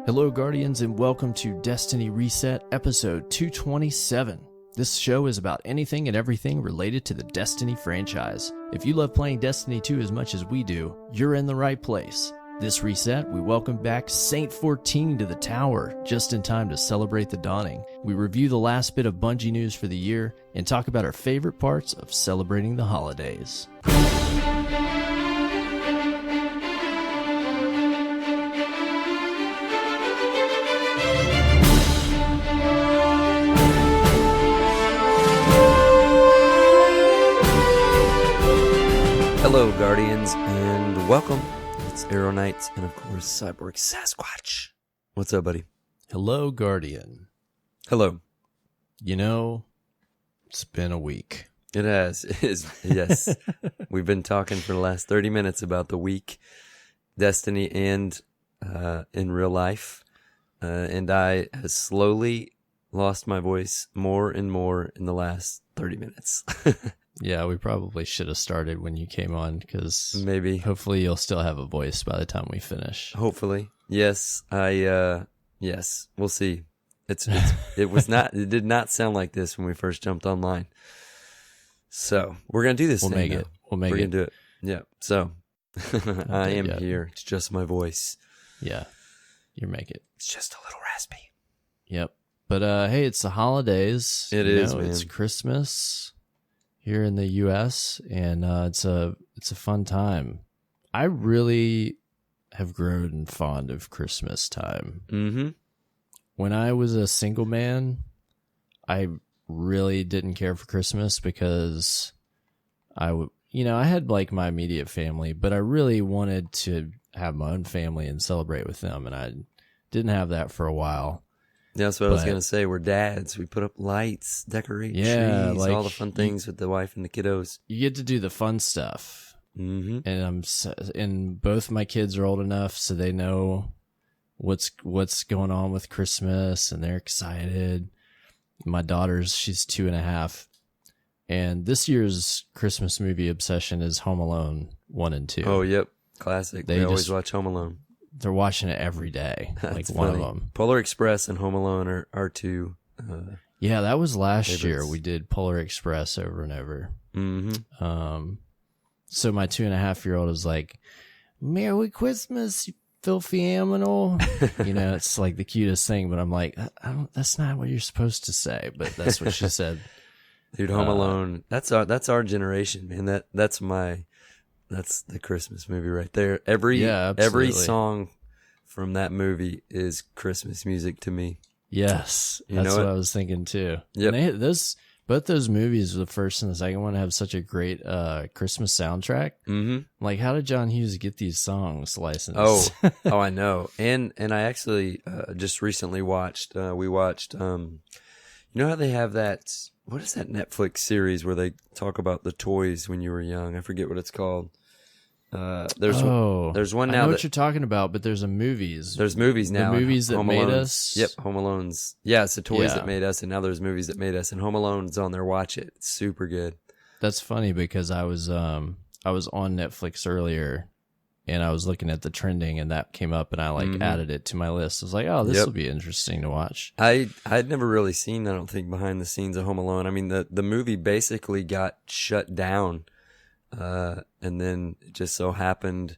Hello, Guardians, and welcome to Destiny Reset, episode 227. This show is about anything and everything related to the Destiny franchise. If you love playing Destiny 2 as much as we do, you're in the right place. This reset, we welcome back Saint 14 to the tower, just in time to celebrate the dawning. We review the last bit of Bungie news for the year, and talk about our favorite parts of celebrating the holidays. Hello, Guardians, and welcome. It's AER0KNIGHT and, of course, CyborgSasquatch. What's up, buddy? Hello, Guardian. Hello. You know, it's been a week. It has. It is. Yes. We've been talking for the last 30 minutes about the week, Destiny, and in real life. And I have slowly lost my voice more and more in the last 30 minutes. Yeah, we probably should have started when you came on, because maybe hopefully you'll still have a voice by the time we finish. Hopefully. Yes. Yes, we'll see. It did not sound like this when we first jumped online. So we're going to do this. We'll make it. We're going to do it. Yeah. So I am here. It's just my voice. Yeah. You make it. It's just a little raspy. Yep. But hey, it's the holidays. It is, man. It's Christmas here in the US, and it's a fun time. I really have grown fond of Christmas time. Mm-hmm. When I was a single man, I really didn't care for Christmas because I had like my immediate family, but I really wanted to have my own family and celebrate with them, and I didn't have that for a while. That's what I was going to say. We're dads. We put up lights, decorate trees, like, all the fun things with the wife and the kiddos. You get to do the fun stuff. Mm-hmm. And both my kids are old enough so they know what's going on with Christmas, and they're excited. My daughter's, she's 2.5, and this year's Christmas movie obsession is Home Alone 1 and 2. Oh, yep. Classic. They always watch Home Alone. They're watching it every day. That's like one funny. of them. Polar Express and Home Alone are two. Yeah, that was last favorites. year. We did Polar Express over and over. Mm-hmm. So my 2.5-year-old is like, "Merry Christmas, you filthy animal." It's like the cutest thing, but I'm like, that's not what you're supposed to say, but that's what she said. Dude, Home Alone. That's our generation, man. That's the Christmas movie right there. Every song from that movie is Christmas music to me. Yes, that's what I was thinking too. Yep. And both those movies, the first and the second one, have such a great Christmas soundtrack. Mm-hmm. Like, how did John Hughes get these songs licensed? Oh, I know. And I actually just recently watched. We watched. You know how they have that? What is that Netflix series where they talk about the toys when you were young? I forget what it's called. There's one now. I know what you're talking about, but there's movies. There's movies now. The movies that Home made Alone's, us. Yep, Home Alone's. Yeah, it's the toys that made us, and now there's movies that made us. And Home Alone's on there. Watch it. It's super good. That's funny because I was on Netflix earlier, and I was looking at the trending, and that came up, and I added it to my list. I was like, oh, this will be interesting to watch. I'd never really seen, I don't think, behind the scenes of Home Alone. I mean, the movie basically got shut down, and then it just so happened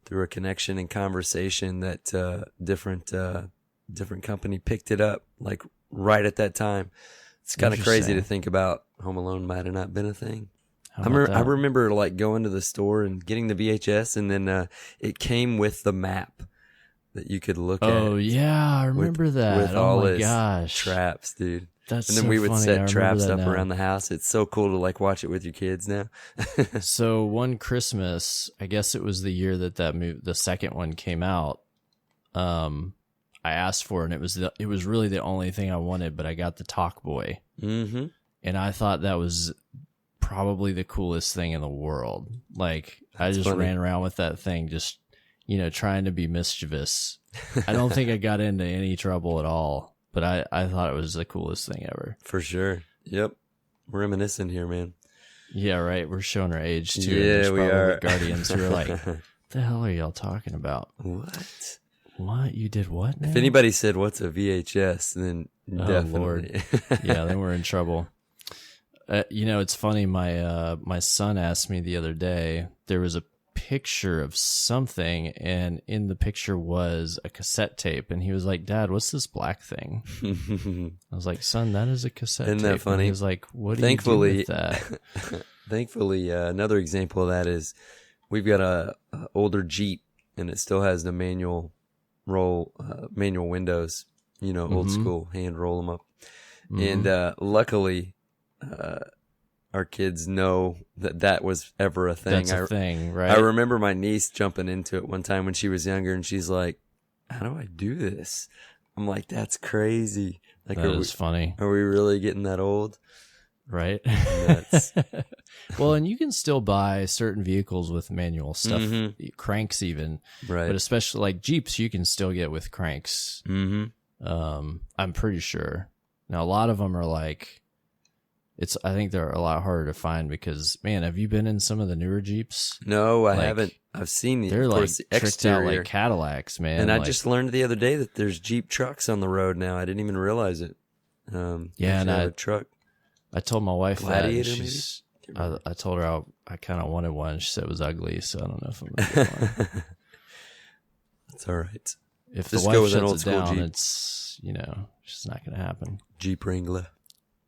through a connection and conversation that different company picked it up, like right at that time. It's kind of crazy to think about. Home Alone might have not been a thing. I remember like going to the store and getting the VHS, and then it came with the map that you could look at. Oh yeah, I remember that. With all my his gosh, traps, dude. That's and then so we would funny. set traps up now. around the house. It's so cool to like watch it with your kids now. So one Christmas, I guess it was the year that the second one came out. I asked for it, and it was really the only thing I wanted, but I got the Talk Boy. Mm-hmm. And I thought that was probably the coolest thing in the world. Like, I just ran around with that thing, just, trying to be mischievous. I don't think I got into any trouble at all, but I thought it was the coolest thing ever. For sure. Yep. Reminiscing here, man. Yeah, right. We're showing our age too. Yeah, we are. Guardians who are like, "What the hell are y'all talking about?" What? What? You did what now? If anybody said, what's a VHS, then definitely. Lord. Yeah, then we're in trouble. It's funny. My son asked me the other day, there was a picture of something, and in the picture was a cassette tape, and he was like, Dad, what's this black thing? I was like, son, that is a cassette tape. Isn't that funny? And he was like, what do you do with that? Thankfully, another example of that is we've got a older Jeep, and it still has the manual windows, old school, hand roll them up. And luckily, our kids know that was ever a thing. That's a thing, right? I remember my niece jumping into it one time when she was younger, and she's like, how do I do this? I'm like, that's crazy. Like, that is funny. Are we really getting that old? Right. Nuts. Well, and you can still buy certain vehicles with manual stuff, cranks even. Right. But especially like Jeeps, you can still get with cranks. I'm pretty sure. Now, a lot of them are like, I think they're a lot harder to find because, man, have you been in some of the newer Jeeps? No, I haven't. I've seen they're of like course, the tricked exterior. out like Cadillacs, man. And I like, just learned the other day that there's Jeep trucks on the road now. I didn't even realize it. Yeah, and a truck. I told my wife Gladiator, that. I told her I kind of wanted one. She said it was ugly, so I don't know if I'm going to get one. That's all right. If Just the go wife with an shuts old it school down, Jeep. it's just not going to happen. Jeep Wrangler.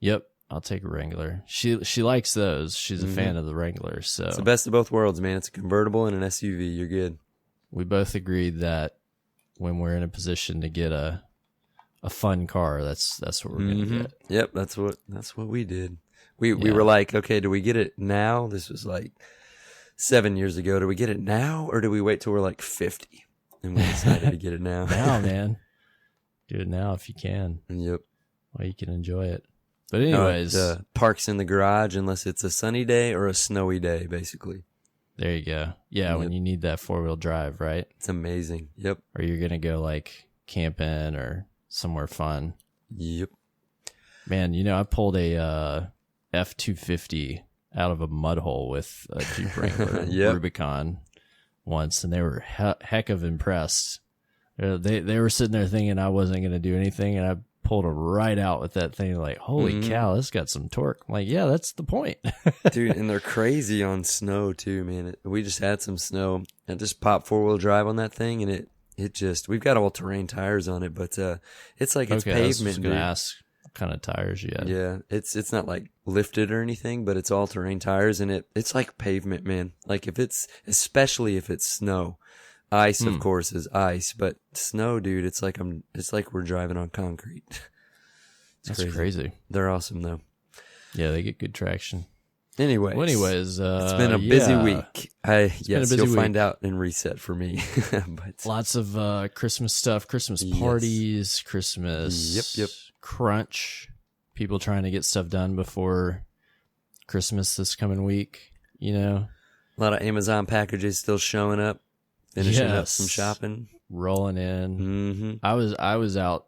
Yep, I'll take a Wrangler. She likes those. She's a fan of the Wrangler. So It's the best of both worlds, man. It's a convertible and an SUV. You're good. We both agreed that when we're in a position to get a fun car, that's what we're going to get. Yep, that's what we did. We were like, okay, do we get it now? This was like 7 years ago. Do we get it now, or do we wait till we're like 50? And we decided to get it now. Now, man, do it now if you can. Yep. Well, you can enjoy it. But anyways, parks in the garage unless it's a sunny day or a snowy day, basically. There you go. Yeah, when you need that 4-wheel drive, right? It's amazing. Yep. Or you're gonna go like camping or somewhere fun. Yep. Man, I pulled a F-250 out of a mud hole with a Jeep Wrangler Rubicon once, and they were heck of impressed. They were sitting there thinking I wasn't gonna do anything, and I pulled her right out with that thing. Like, holy cow, this got some torque. I'm like, yeah, that's the point. Dude, and they're crazy on snow too, man. We just had some snow and just popped 4-wheel drive on that thing, and it just, we've got all terrain tires on it, but it's like it's pavement. I was just gonna ask what kind of tires you had. Yeah, it's not like lifted or anything, but it's all terrain tires, and it's like pavement, man. Like especially if it's snow. Ice, of course, is ice, but snow, dude, it's like we're driving on concrete. That's crazy. They're awesome, though. Yeah, they get good traction. Anyways, it's been a busy week. You'll find out in reset for me. But lots of Christmas stuff, Christmas parties, Christmas crunch. People trying to get stuff done before Christmas this coming week. A lot of Amazon packages still showing up. Finishing up some shopping, rolling in. I was out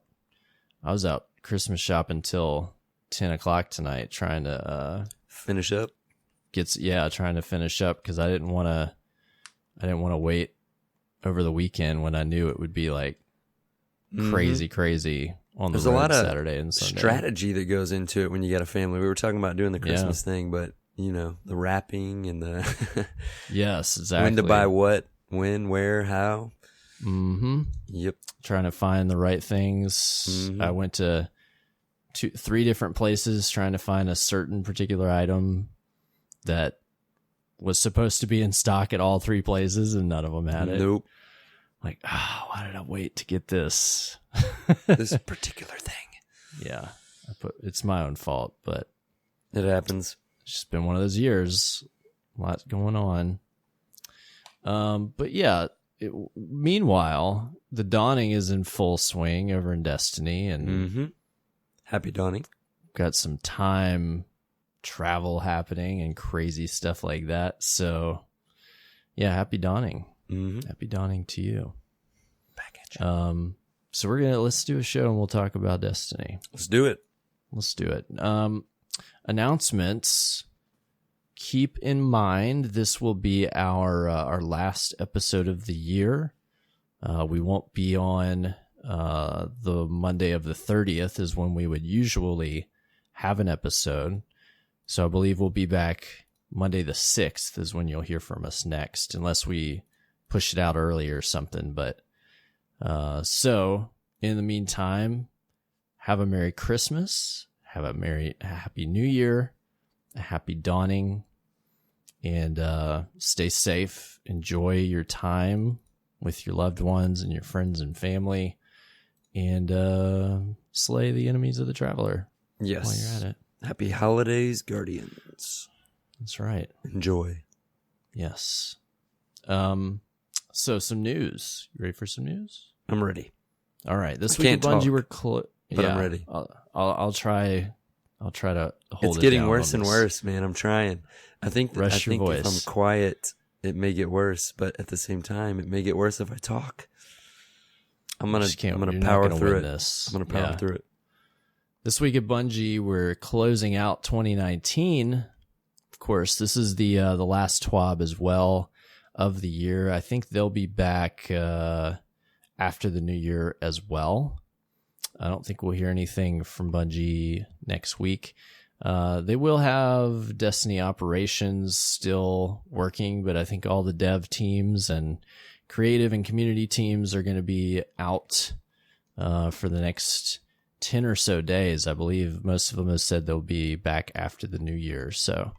Christmas shopping till 10 o'clock tonight, trying to finish up. Trying to finish up because I didn't want to wait over the weekend when I knew it would be like crazy on the road. There's a lot of Saturday and Sunday. Strategy that goes into it when you got a family. We were talking about doing the Christmas thing, but the wrapping and the yes, exactly. When to buy what. When, where, how? Yep. Trying to find the right things. I went to 3 different places trying to find a certain particular item that was supposed to be in stock at all 3 places, and none of them had it. Nope. Like, why did I wait to get this? This particular thing. Yeah. It's my own fault, but it happens. It's just been one of those years. A lot going on. But yeah, meanwhile, the dawning is in full swing over in Destiny, and happy dawning. Got some time travel happening and crazy stuff like that. So yeah, happy dawning. Happy dawning to you. Back at you. So let's do a show and we'll talk about Destiny. Let's do it. Announcements. Keep in mind, this will be our last episode of the year. We won't be on the Monday of the 30th is when we would usually have an episode. So I believe we'll be back Monday the 6th is when you'll hear from us next, unless we push it out early or something. But so in the meantime, have a Merry Christmas, have a Happy New Year, a Happy Dawning, and stay safe. Enjoy your time with your loved ones and your friends and family, and slay the enemies of the traveler. Yes. While you're at it. Happy holidays, Guardians. That's right. Enjoy. Yes. So some news. You ready for some news? I'm ready. All right. This week at Bungie we're but I'm ready. I'll try to hold it's it getting down worse on and this. worse, man. I'm trying. I think Rest your voice. if I'm quiet, it may get worse, but at the same time, it may get worse if I talk. I'm gonna power through it. I'm gonna power through it. This week at Bungie, we're closing out 2019. Of course, this is the last TWAB as well of the year. I think they'll be back after the new year as well. I don't think we'll hear anything from Bungie next week. They will have Destiny operations still working, but I think all the dev teams and creative and community teams are going to be out for the next 10 or so days. I believe most of them have said they'll be back after the new year. So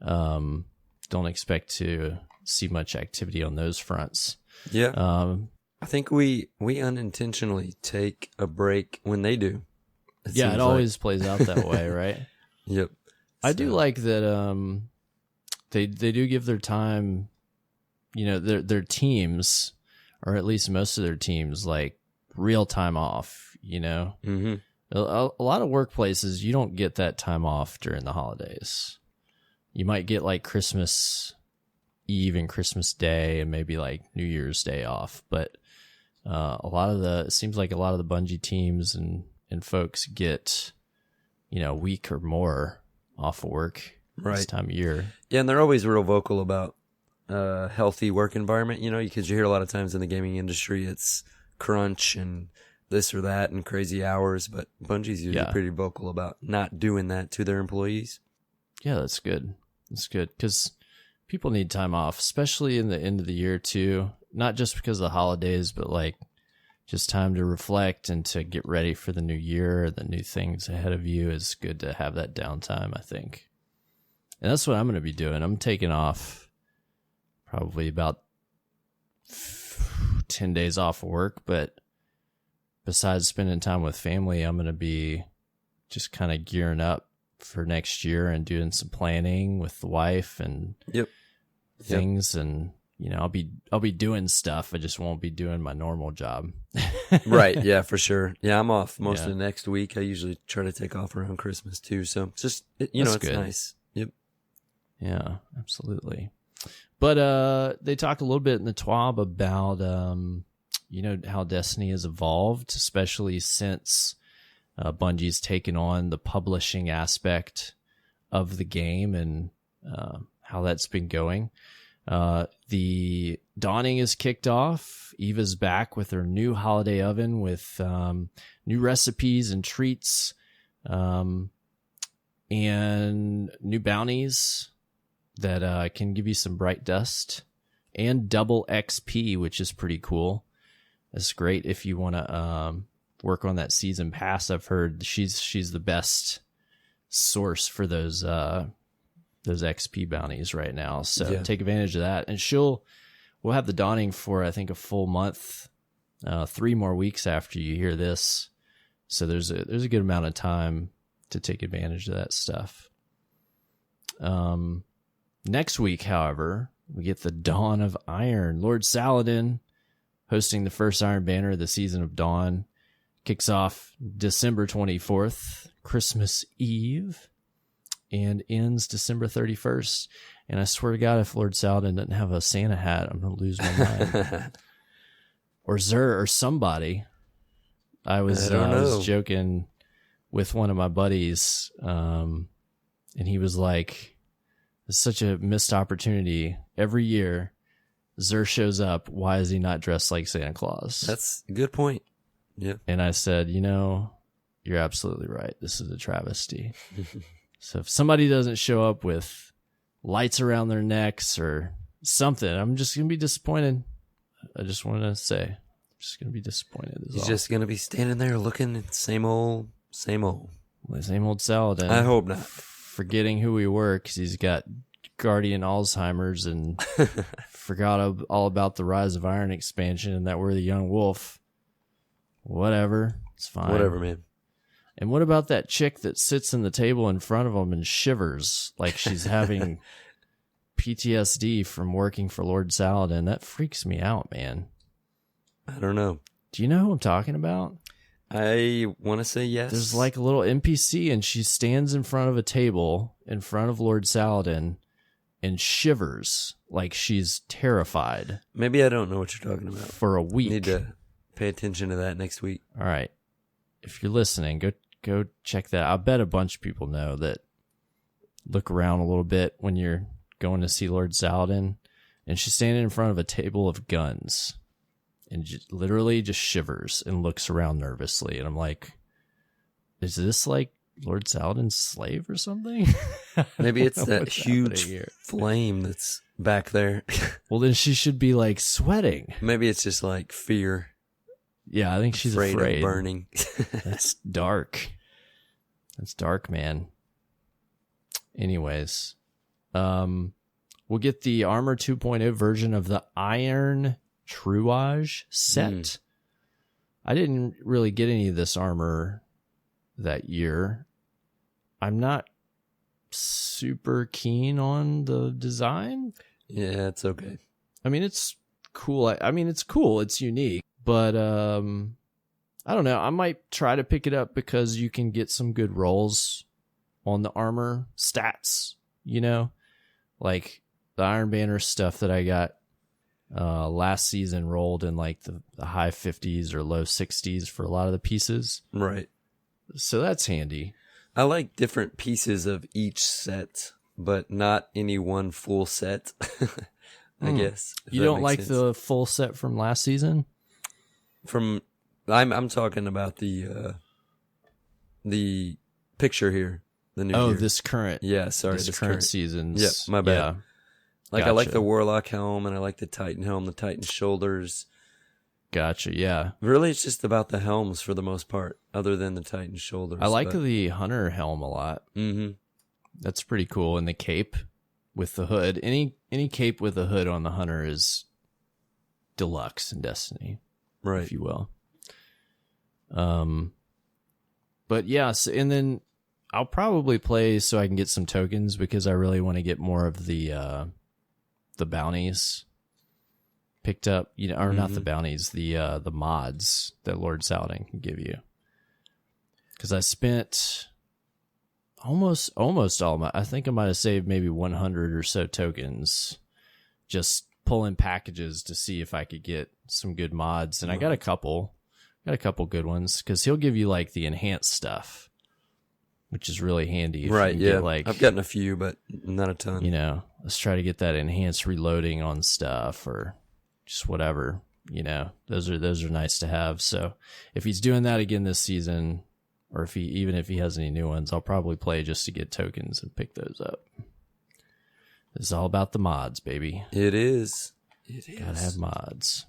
don't expect to see much activity on those fronts. Yeah. I think we unintentionally take a break when they do. It always plays out that way, right? Yep. I do like that they do give their time, their teams, or at least most of their teams, like real time off, Mm-hmm. A lot of workplaces, you don't get that time off during the holidays. You might get like Christmas Eve and Christmas Day and maybe like New Year's Day off, but it seems like a lot of the Bungie teams and folks get, a week or more off of work this time of year. Yeah, and they're always real vocal about healthy work environment, because you hear a lot of times in the gaming industry, it's crunch and this or that and crazy hours, but Bungie's usually pretty vocal about not doing that to their employees. Yeah, that's good. That's good, because people need time off, especially in the end of the year too. Not just because of the holidays, but like just time to reflect and to get ready for the new year, the new things ahead of you. Is good to have that downtime, I think. And that's what I'm going to be doing. I'm taking off probably about 10 days off of work, but besides spending time with family, I'm going to be just kind of gearing up for next year and doing some planning with the wife and things. And, I'll be doing stuff. I just won't be doing my normal job. Right. Yeah, for sure. Yeah, I'm off most of the next week. I usually try to take off around Christmas too. So it's just, it's good. Nice. Yep. Yeah, absolutely. But they talk a little bit in the TWAB about, how Destiny has evolved, especially since Bungie's taken on the publishing aspect of the game and how that's been going. The Dawning is kicked off. Eva's back with her new holiday oven with new recipes and treats and new bounties that can give you some bright dust and double XP, which is pretty cool. It's great if you want to work on that season pass. I've heard she's the best source for those XP bounties right now. So take advantage of that. And we'll have the Dawning for, I think, a full month, 3 more weeks after you hear this. So there's a good amount of time to take advantage of that stuff. Next week, however, we get the Dawn of Iron. Lord Saladin hosting the first Iron Banner of the Season of Dawn. Kicks off December 24th, Christmas Eve, and ends December 31st. And I swear to God, if Lord Saladin doesn't have a Santa hat, I'm going to lose my mind. Or Xur or somebody. I was joking with one of my buddies, and he was like, it's such a missed opportunity every year. Zer shows up. Why is he not dressed like Santa Claus? That's a good point. Yeah. And I said, you're absolutely right. This is a travesty. So if somebody doesn't show up with lights around their necks or something, I'm just going to be disappointed. I just want to say, I'm just going to be disappointed. He's just going to be standing there looking at the same old. Same old Saladin. I hope not. Forgetting who we were because he's got Guardian Alzheimer's and forgot all about the Rise of Iron expansion and that we're the young wolf. Whatever. It's fine. Whatever, man. And what about that chick that sits in the table in front of him and shivers like she's having PTSD from working for Lord Saladin? That freaks me out, man. I don't know. Do you know who I'm talking about? I want to say yes. There's like a little NPC and she stands in front of a table in front of Lord Saladin and shivers like she's terrified. Maybe I don't know what you're talking about. For a week. Need to pay attention to that next week. All right. If you're listening, go check that. I bet a bunch of people know that. Look around a little bit when you're going to see Lord Saladin, and she's standing in front of a table of guns and literally just shivers and looks around nervously. And I'm like, is this like Lord Saladin's slave or something? Maybe it's that huge flame that's back there. Well, then she should be like sweating. Maybe it's just like fear. Yeah, I think she's afraid of burning. That's dark. That's dark, man. Anyways, we'll get the Armor 2.0 version of the Iron Truage set. I didn't really get any of this armor that year. I'm not super keen on the design. Yeah, it's okay. I mean, it's cool. I mean, it's cool. It's unique. But I don't know. I might try to pick it up because you can get some good rolls on the armor stats, like the Iron Banner stuff that I got last season rolled in like the high 50s or low 60s for a lot of the pieces. Right. So that's handy. I like different pieces of each set, but not any one full set, I guess. You don't like sense. The full set from last season? I'm talking about the picture here. The new year. This current. Yeah, sorry. This current season's. Yeah, my bad. Yeah. Gotcha. I like the Warlock helm and I like the Titan helm, the Titan shoulders. Gotcha, yeah. Really, it's just about the helms for the most part, other than the Titan shoulders. I like the Hunter helm a lot. Mm-hmm. That's pretty cool. And the cape with the hood. Any cape with a hood on the Hunter is deluxe in Destiny. Right. If you will. But yeah, and then I'll probably play so I can get some tokens because I really want to get more of the bounties picked up, or not the bounties, the mods that Lord Saladin can give you. Because I spent almost all my, I think I might have saved maybe 100 or so tokens just pulling packages to see if I could get some good mods, and I got a couple good ones because he'll give you like the enhanced stuff, which is really handy. Right, yeah. I've gotten a few, but not a ton. Let's try to get that enhanced reloading on stuff or just whatever. Those are nice to have. So if he's doing that again this season, or even if he has any new ones, I'll probably play just to get tokens and pick those up. It's all about the mods, baby. It is. Gotta have mods.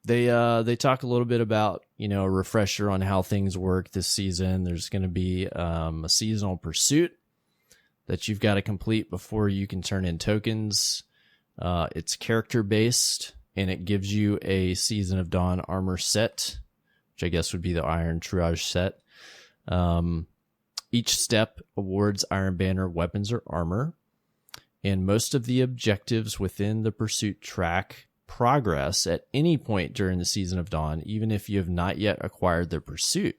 They talk a little bit about, a refresher on how things work this season. There's going to be a seasonal pursuit that you've got to complete before you can turn in tokens. It's character based and it gives you a Season of Dawn armor set, which I guess would be the Iron Truage set. Each step awards Iron Banner weapons or armor, and most of the objectives within the pursuit track progress at any point during the Season of Dawn, even if you have not yet acquired the pursuit.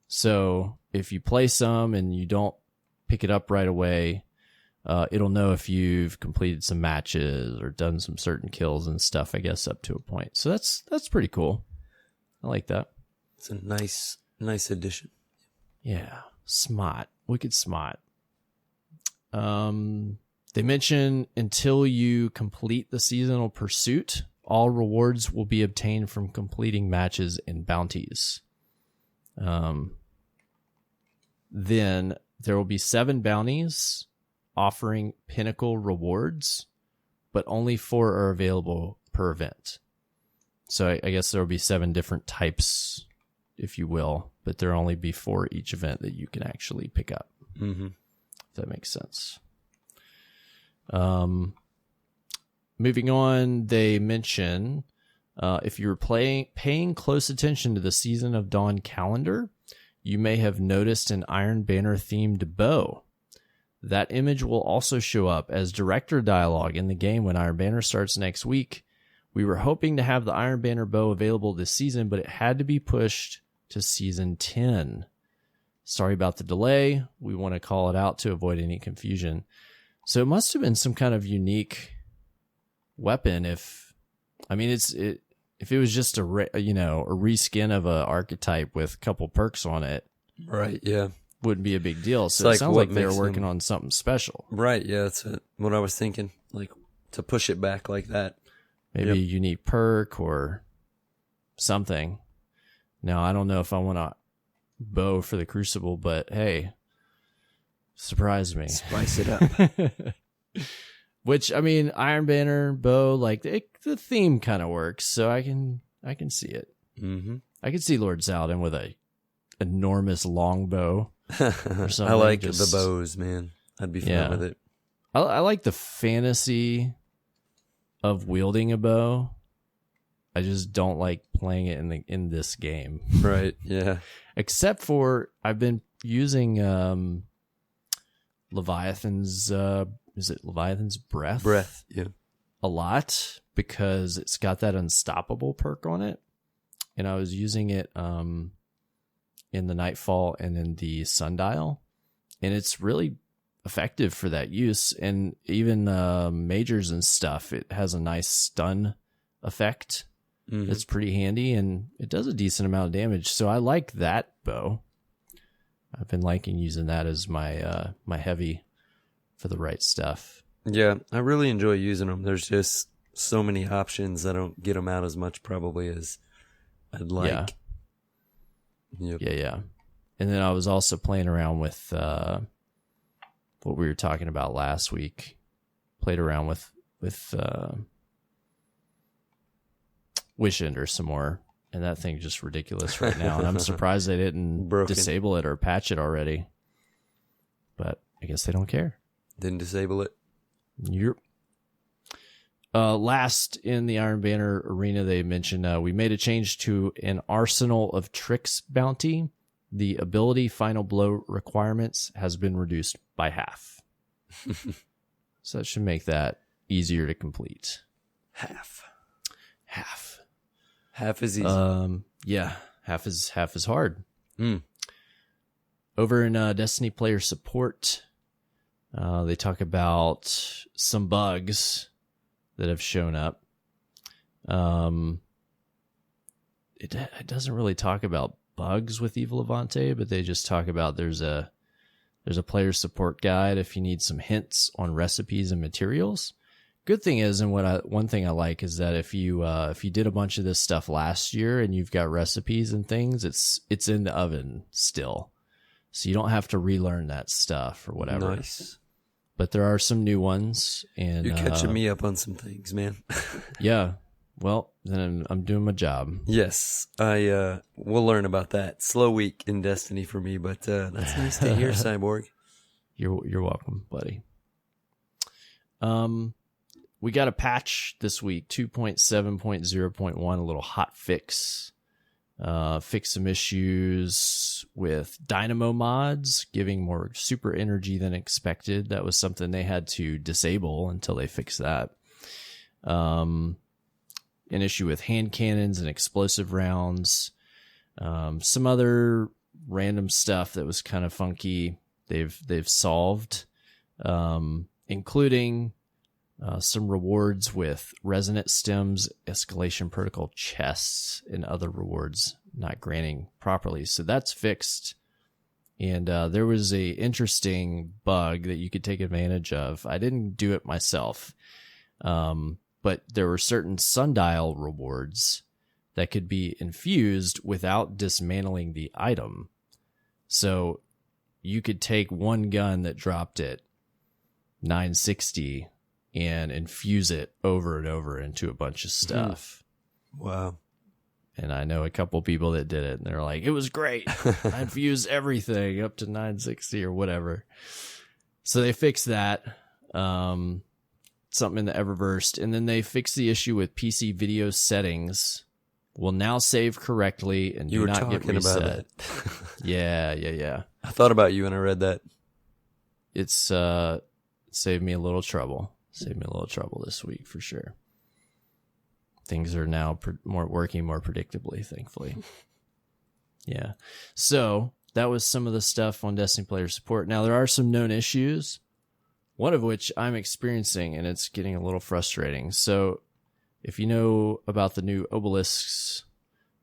So if you play some and you don't pick it up right away, it'll know if you've completed some matches or done some certain kills and stuff, I guess, up to a point. So that's pretty cool. I like that. It's a nice addition. Yeah. Smart. Wicked smart. They mention until you complete the seasonal pursuit, all rewards will be obtained from completing matches and bounties. Then there will be 7 bounties offering pinnacle rewards, but only 4 are available per event. So I guess there will be 7 different types, if you will, but there'll only be 4 each event that you can actually pick up. Mm-hmm. If that makes sense. Moving on, they mention if you're paying close attention to the Season of Dawn calendar, you may have noticed an Iron Banner themed bow. That image will also show up as director dialogue in the game when Iron Banner starts next week. We were hoping to have the Iron Banner bow available this season, but it had to be pushed to Season 10. Sorry about the delay. We want to call it out to avoid any confusion. So it must have been some kind of unique weapon. If it was just a reskin of a archetype with a couple perks on it, right? Yeah, wouldn't be a big deal. So it sounds like they were working on something special, right? Yeah, that's what I was thinking. Like to push it back like that, maybe a unique perk or something. Now I don't know if I want a bow for the Crucible, but hey. Surprise me. Spice it up. Which, I mean, Iron Banner, bow, like the theme kind of works, so I can see it. Mm-hmm. I can see Lord Saladin with a enormous long bow or something. I like the bows, man. I'd be fine with it. I like the fantasy of wielding a bow. I just don't like playing it in this game. Right, yeah. Except for I've been using Leviathan's is it Leviathan's breath yeah, a lot because it's got that unstoppable perk on it, and I was using it in the Nightfall and in the Sundial, and it's really effective for that use. And even majors and stuff, it has a nice stun effect. Mm-hmm. It's pretty handy, and it does a decent amount of damage, so I like that bow. I've been liking using that as my my heavy for the right stuff. Yeah, I really enjoy using them. There's just so many options. I don't get them out as much probably as I'd like. Yeah. Yep. Yeah. And then I was also playing around with what we were talking about last week. Played around with Wishender some more. And that thing's just ridiculous right now. And I'm surprised they didn't disable it or patch it already. But I guess they don't care. Didn't disable it. Yep. Last in the Iron Banner arena, they mentioned we made a change to an Arsenal of Tricks bounty. The ability Final Blow requirements has been reduced by half. So that should make that easier to complete. Half is easy. Yeah, half is hard. Mm. Over in Destiny player support, they talk about some bugs that have shown up. It doesn't really talk about bugs with Evil Levante, but they just talk about there's a player support guide if you need some hints on recipes and materials. Good thing is, and one thing I like is that if you did a bunch of this stuff last year and you've got recipes and things, it's in the oven still, so you don't have to relearn that stuff or whatever. Nice. But there are some new ones, and you're catching me up on some things, man. Yeah. Well, then I'm doing my job. Yes, I will learn about that. Slow week in Destiny for me, but that's nice to hear, Cyborg. You're welcome, buddy. We got a patch this week, 2.7.0.1, a little hot fix. Fix some issues with dynamo mods, giving more super energy than expected. That was something they had to disable until they fixed that. An issue with hand cannons and explosive rounds. Some other random stuff that was kind of funky. They've solved, including some rewards with resonant stems, escalation protocol chests, and other rewards not granting properly. So that's fixed. And there was a interesting bug that you could take advantage of. I didn't do it myself, but there were certain sundial rewards that could be infused without dismantling the item. So you could take one gun that dropped at 960 and infuse it over and over into a bunch of stuff. Wow. And I know a couple people that did it, and they're like, it was great. I infused everything up to 960 or whatever. So they fixed that. Something in the Eververse. And then they fixed the issue with PC video settings. Will now save correctly and do not get reset. About it. Yeah. I thought about you when I read that. It's saved me a little trouble. Saved me a little trouble this week for sure. Things are now working more predictably, thankfully. Yeah. So that was some of the stuff on Destiny player support. Now there are some known issues, one of which I'm experiencing, and it's getting a little frustrating. So if you know about the new obelisks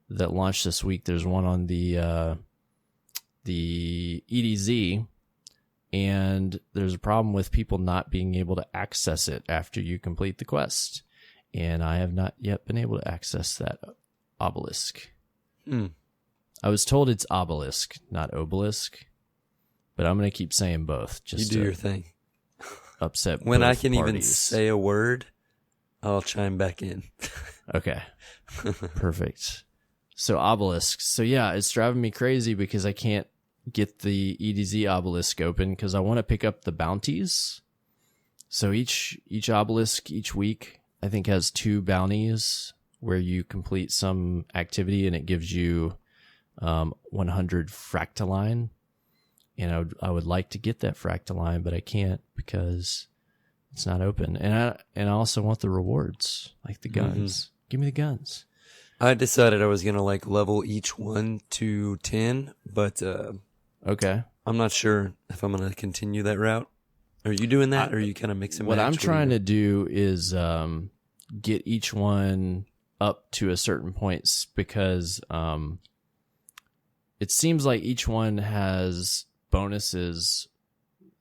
that launched this week, there's one on the EDZ, and there's a problem with people not being able to access it after you complete the quest. And I have not yet been able to access that obelisk. I was told it's obelisk, not obelisk, but I'm going to keep saying both. Just you do your thing. Upset when both I can parties. even say a word, I'll chime back in. Okay. Perfect. So obelisk. So yeah, it's driving me crazy because I can't get the EDZ obelisk open because I want to pick up the bounties. So each obelisk each week, I think, has 2 bounties where you complete some activity and it gives you 100 fractaline. And I would like to get that fractaline, but I can't because it's not open. And I also want the rewards, like the guns. Give me the guns. I decided I was going to level each one to 10, but okay. I'm not sure if I'm going to continue that route. Are you doing that, or are you kind of mixing? What I'm trying to do is get each one up to a certain point because it seems like each one has bonuses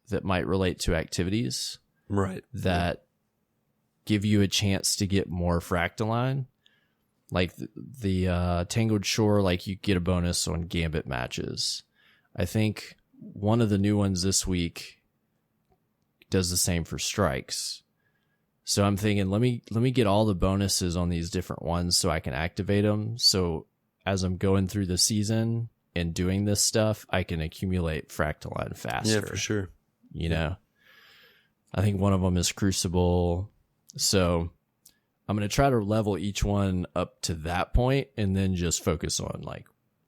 that might relate to activities, right? That give you a chance to get more fractaline. Like the Tangled Shore, like you get a bonus on Gambit matches. I think one of the new ones this week does the same for strikes. So I'm thinking, let me get all the bonuses on these different ones so I can activate them. So as I'm going through the season and doing this stuff, I can accumulate fractaline faster. Yeah, for sure. You know, I think one of them is Crucible. So I'm going to try to level each one up to that point and then just focus on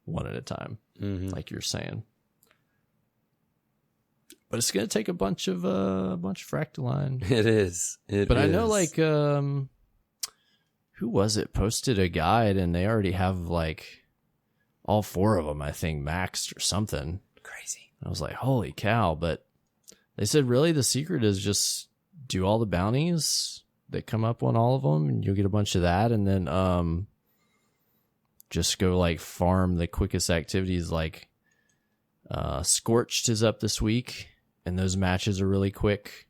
one at a time, like you're saying. But it's going to take a bunch of fractaline. It is. But I know who was it posted a guide and they already have all 4 of them, I think, maxed or something. Crazy. I was like, holy cow. But they said really the secret is just do all the bounties that come up on all of them and you'll get a bunch of that. And then just go farm the quickest activities. Scorched is up this week. And those matches are really quick.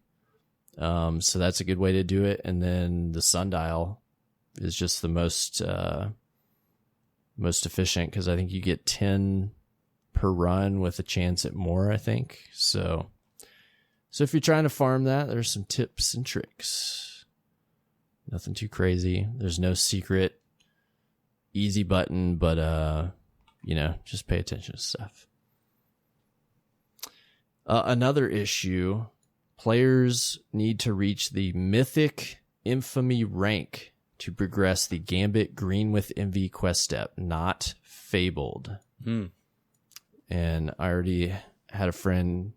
So that's a good way to do it. And then the sundial is just the most efficient because I think you get 10 per run with a chance at more, I think. So if you're trying to farm that, there's some tips and tricks. Nothing too crazy. There's no secret easy button, but just pay attention to stuff. Another issue, players need to reach the Mythic Infamy rank to progress the Gambit Green with Envy quest step, not Fabled. And I already had a friend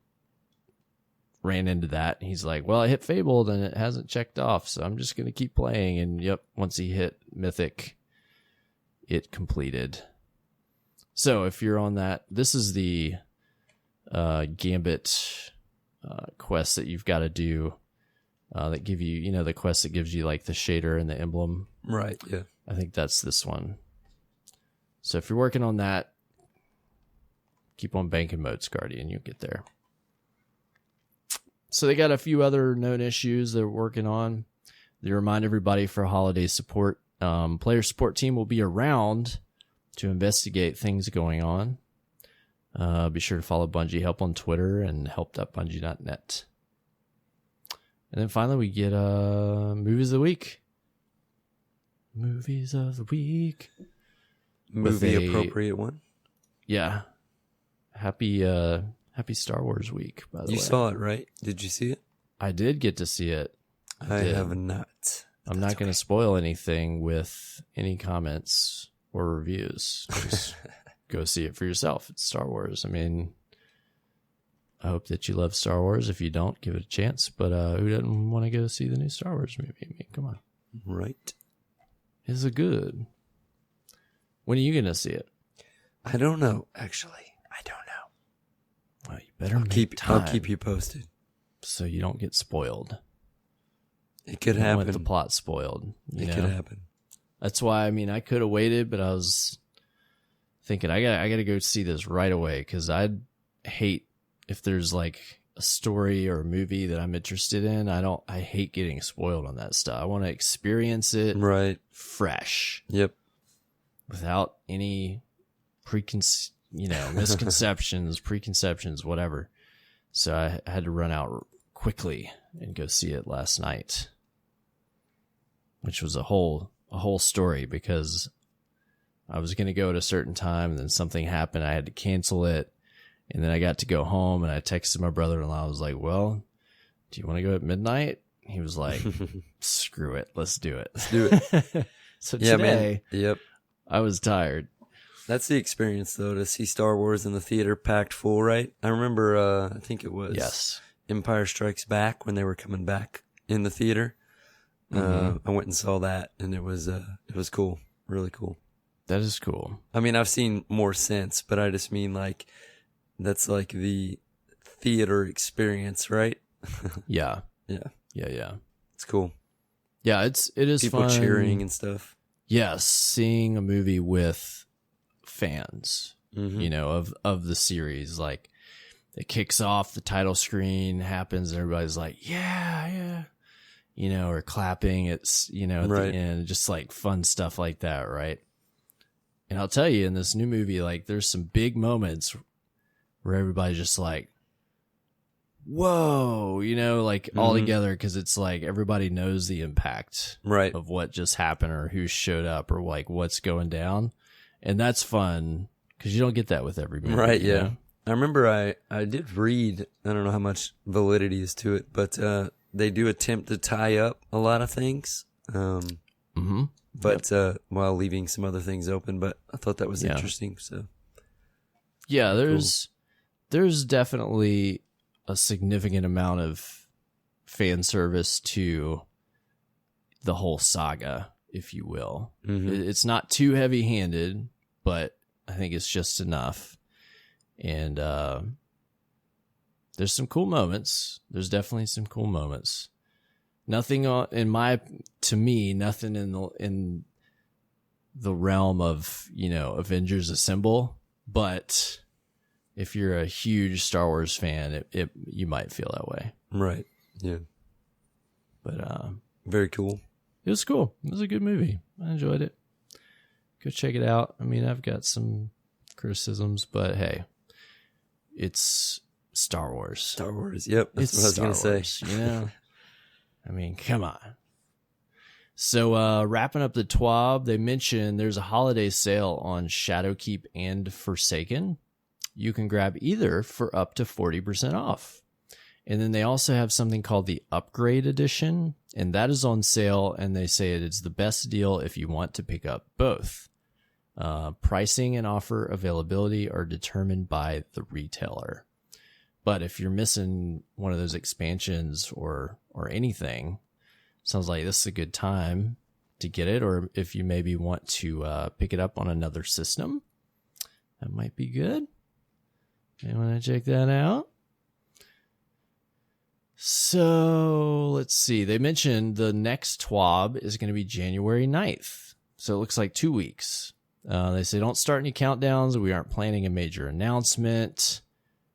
ran into that. He's like, well, I hit Fabled and it hasn't checked off, so I'm just going to keep playing. And yep, once he hit Mythic, it completed. So if you're on that, this is the Gambit quest that you've got to do that give you, the quest that gives you the shader and the emblem. Right, yeah. I think that's this one. So if you're working on that, keep on banking Modes Guardian. You'll get there. So they got a few other known issues they're working on. They remind everybody for holiday support. Player support team will be around to investigate things going on. Be sure to follow Bungie Help on Twitter and help.bungie.net. And then finally we get movies of the week. Movies of the week. Movie appropriate one. Yeah. Happy Star Wars week, by the way. You saw it, right? Did you see it? I did get to see it. I have not. I'm not going to spoil anything with any comments or reviews. Just go see it for yourself. It's Star Wars. I mean, I hope that you love Star Wars. If you don't, give it a chance. But who doesn't want to go see the new Star Wars movie? I mean, come on. Right. Is it good? When are you going to see it? I don't know, actually. I don't know. Well, you better make time. I'll keep you posted. So you don't get spoiled. It could You don't happen. want the plot spoiled. It could happen. That's why, I mean, I could have waited, but I was thinking I got to go see this right away, because I'd hate if there's like a story or a movie that I'm interested in. I hate getting spoiled on that stuff. I want to experience it Right. fresh. Yep. Without any misconceptions, preconceptions, whatever. So I had to run out quickly and go see it last night, which was a whole story, because I was going to go at a certain time and then something happened. I had to cancel it. And then I got to go home and I texted my brother-in-law. I was like, well, do you want to go at midnight? He was like, screw it. Let's do it. Let's do it. So Yeah, today, man. Yep. I was tired. That's the experience, though, to see Star Wars in the theater packed full, right? I remember, I think it was Empire Strikes Back when they were coming back in the theater. I went and saw that, and it was cool. Really cool. That is cool. I mean, I've seen more since, but I just mean like, that's like the theater experience, right? Yeah. Yeah. Yeah. It's cool. Yeah, it is People fun. cheering and stuff. Yes, seeing a movie with fans, of the series. Like, it kicks off, the title screen happens, and everybody's like, yeah, or clapping. It's, at Right. the end, just like fun stuff like that, right? And I'll tell you, in this new movie, like, there's some big moments where everybody's just like, whoa, all together, because it's like everybody knows the impact Right. of what just happened or who showed up or like what's going down. And that's fun, because you don't get that with every movie. Right, you yeah. know? I remember I did read, I don't know how much validity is to it, but they do attempt to tie up a lot of things. But while leaving some other things open, but I thought that was interesting. So yeah, there's definitely a significant amount of fan service to the whole saga, if you will. It's not too heavy-handed, but I think it's just enough. And there's some cool moments. There's definitely some cool moments. Nothing nothing in the realm of, Avengers Assemble, but if you're a huge Star Wars fan, you might feel that way. Right. Yeah. But very cool. It was cool. It was a good movie. I enjoyed it. Go check it out. I mean, I've got some criticisms, but hey, it's Star Wars. Star Wars. Yep. That's what I was going to say. I mean, come on. So, wrapping up the TWAB, they mentioned there's a holiday sale on Shadowkeep and Forsaken. You can grab either for up to 40% off. And then they also have something called the Upgrade Edition, and that is on sale, and they say it's the best deal if you want to pick up both. Pricing and offer availability are determined by the retailer. But if you're missing one of those expansions or anything, sounds like this is a good time to get it. Or if you maybe want to pick it up on another system, that might be good. You want to check that out? So let's see. They mentioned the next TWAB is going to be January 9th. So it looks like 2 weeks. They say don't start any countdowns. We aren't planning a major announcement.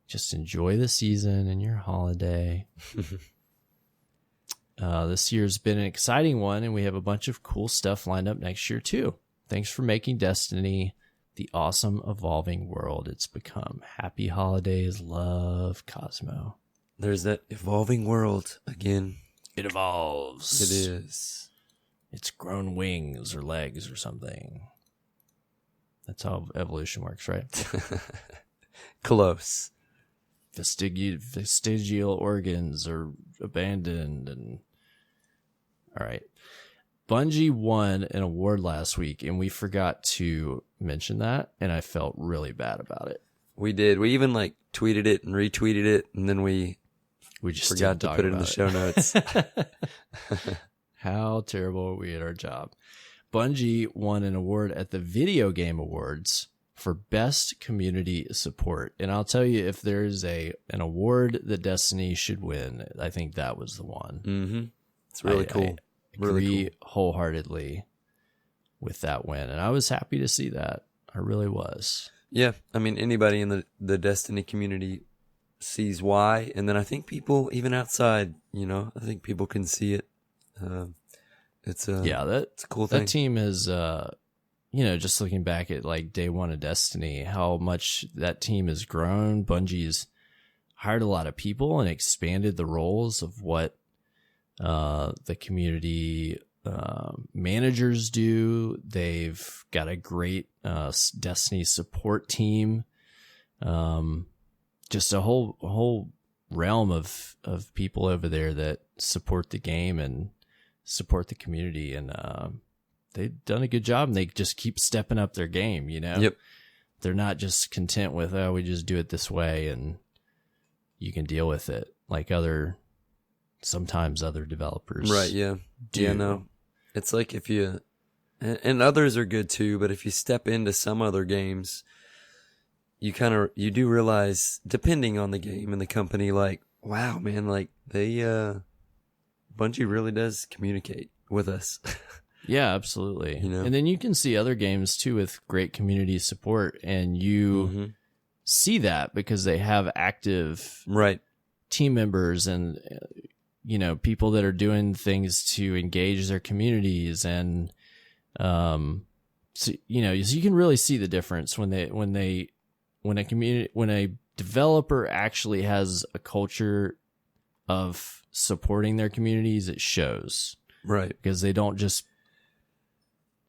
Just enjoy the season and your holiday. This year's been an exciting one, and we have a bunch of cool stuff lined up next year too. Thanks for making Destiny the awesome evolving world it's become. Happy holidays, love, Cosmo. There's that evolving world again. It evolves. It is. It's grown wings or legs or something. That's how evolution works, right? Close. Vestigial organs are abandoned. And all right. Bungie won an award last week, and we forgot to mention that, and I felt really bad about it. We did. We even tweeted it and retweeted it, and then we just forgot to put it in the show notes. How terrible are we at our job? Bungie won an award at the Video Game Awards for Best Community Support. And I'll tell you, if there's an award that Destiny should win, I think that was the one. Mm-hmm. It's really cool. I agree wholeheartedly with that win. And I was happy to see that. I really was. Yeah. I mean, anybody in the Destiny community sees why. And then I think people, even outside, I think people can see it. It's a cool thing. That team is, just looking back at day one of Destiny, how much that team has grown. Bungie's hired a lot of people and expanded the roles of what the community managers do. They've got a great Destiny support team. Just a whole realm of people over there that support the game and support the community, and they've done a good job, and they just keep stepping up their game. Yep. They're not just content with, we just do it this way and you can deal with it like sometimes other developers. Right. Yeah. Do. Yeah. No, it's like if you, and others are good too, but if you step into some other games, you do realize, depending on the game and the company, wow, man, Bungie really does communicate with us. Yeah, absolutely. And then you can see other games too with great community support, and you see that because they have active team members and people that are doing things to engage their communities, and so you can really see the difference when a developer actually has a culture of supporting their communities. It shows, right? Because they don't just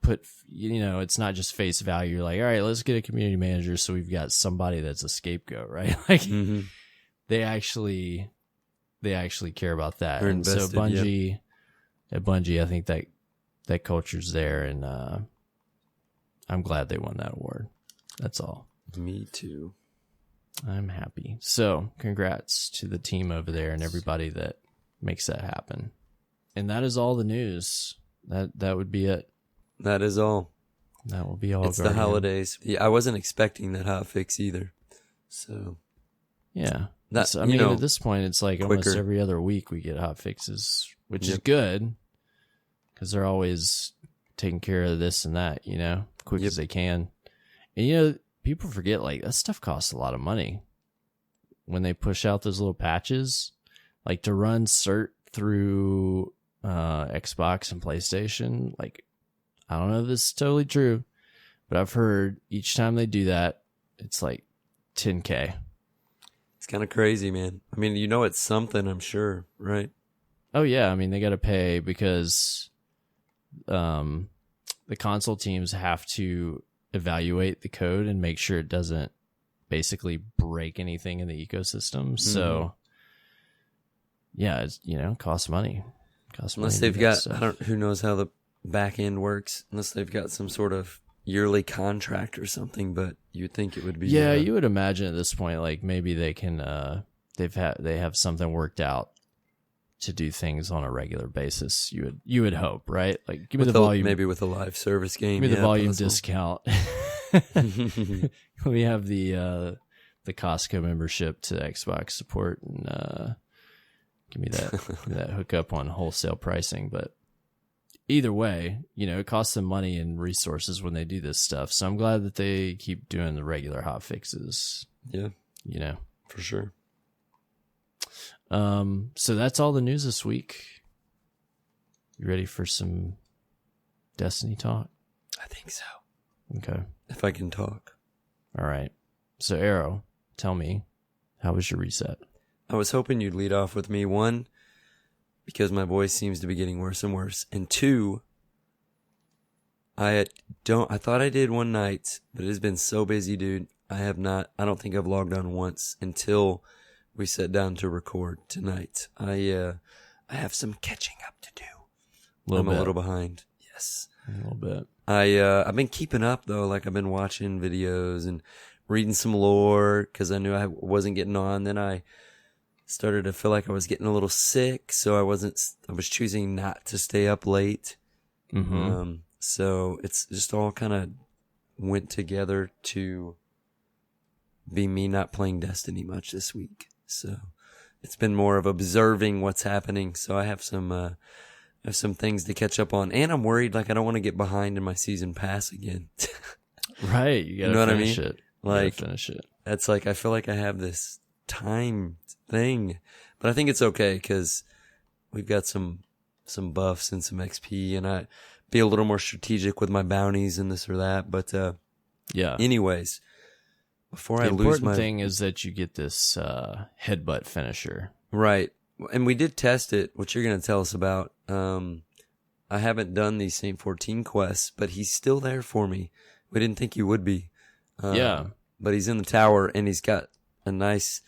put, it's not just face value. You're like, all right, let's get a community manager, so we've got somebody that's a scapegoat, right? They actually care about that. They're and invested, so at Bungie, I think that culture's there, and I'm glad they won that award. That's all. Me too. I'm happy. So congrats to the team over there and everybody that makes that happen. And that is all the news. That would be it. That is all. That will be all. It's Guardian. The holidays. Yeah, I wasn't expecting that hotfix either. So yeah, at this point, it's like quicker. Almost every other week we get hotfixes, which is good because they're always taking care of this and that, quick as they can. And people forget, that stuff costs a lot of money when they push out those little patches, to run cert through Xbox and PlayStation. I don't know if this is totally true, but I've heard each time they do that, it's $10K. It's kind of crazy, man. I mean, it's something, I'm sure, right? Oh yeah. I mean, they got to pay because the console teams have to evaluate the code and make sure it doesn't basically break anything in the ecosystem. So yeah, it's, costs money. Unless they've got, who knows how the back end works, unless they've got some sort of yearly contract or something, but you'd think it would be. Yeah, you would imagine at this point, maybe they can, they have something worked out to do things on a regular basis. You would hope, right? Give me the volume. Maybe with a live service game. Give me the volume discount. We have the Costco membership to Xbox support, and give me that hookup on wholesale pricing. But either way, it costs them money and resources when they do this stuff. So I'm glad that they keep doing the regular hot fixes. Yeah. For sure. So that's all the news this week. You ready for some Destiny talk? I think so. Okay. If I can talk. All right. So Arrow, tell me, how was your reset? I was hoping you'd lead off with me. 1, because my voice seems to be getting worse and worse. And 2, I thought I did one night, but it has been so busy, dude. I don't think I've logged on once until we sat down to record tonight. I have some catching up to do. I'm a little behind. Yes. A little bit. I've been keeping up though. Like I've been watching videos and reading some lore because I knew I wasn't getting on. Then I started to feel like I was getting a little sick, so I was choosing not to stay up late. Mm-hmm. So it's just all kind of went together to be me not playing Destiny much this week. So it's been more of observing what's happening. So I have some things to catch up on, and I'm worried like I don't want to get behind in my season pass again. Right, you gotta finish it. Like finish it. That's like I feel like I have this time thing, but I think it's okay because we've got some buffs and some XP, and I be a little more strategic with my bounties and this or that. But yeah. Anyways, before I lose my... The important thing is that you get this headbutt finisher. Right. And we did test it, which you're going to tell us about. I haven't done these Saint 14 quests, but he's still there for me. We didn't think he would be. Yeah. But he's in the tower, and he's got a nice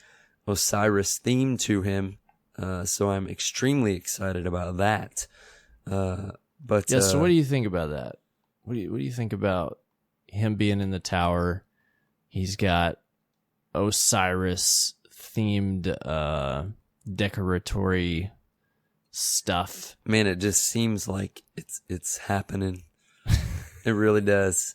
Osiris theme to him. So I'm extremely excited about that. But yeah, so what do you think about that? What do you think about him being in the tower? He's got Osiris themed decoratory stuff. Man, it just seems like it's happening. It really does.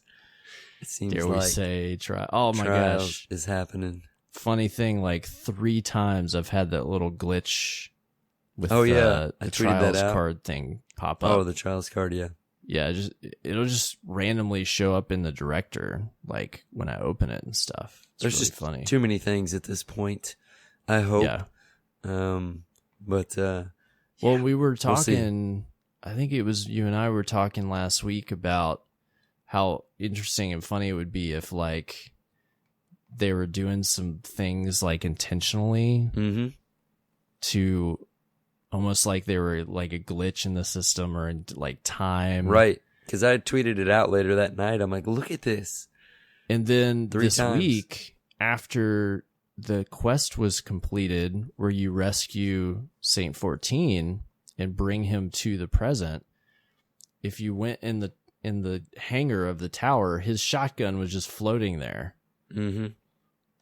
It seems Dare like we say oh my trials gosh is happening. Funny thing, like 3 times I've had that little glitch with I the tweeted trials that out. card thing pop up. Oh, the trials card, yeah. Yeah, it'll just randomly show up in the director, like when I open it and stuff. There's really just funny. too many things at this point. I hope. Yeah. Well, we were talking. We'll I think it was you and I were talking last week about how interesting and funny it would be if like they were doing some things like intentionally to almost like they were like a glitch in the system or in like time. Right. Because I tweeted it out later that night. I'm like, look at this. And then 3 this times. week, after the quest was completed, where you rescue Saint 14 and bring him to the present, if you went in the hangar of the tower, his shotgun was just floating there. Mm-hmm.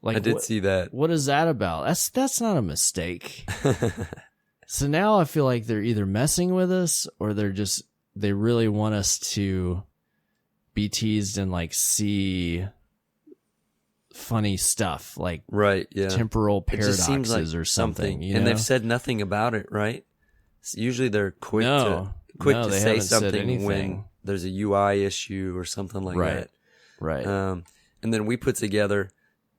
Like I did see that. What is that about? That's not a mistake. So now I feel like they're either messing with us or they really want us to be teased and like see funny stuff like right, yeah. temporal paradoxes seems like or something. You know? And they've said nothing about it, right? So usually they're quick to they say haven't said something anything. when there's a UI issue or something like that. Right. And then we put together,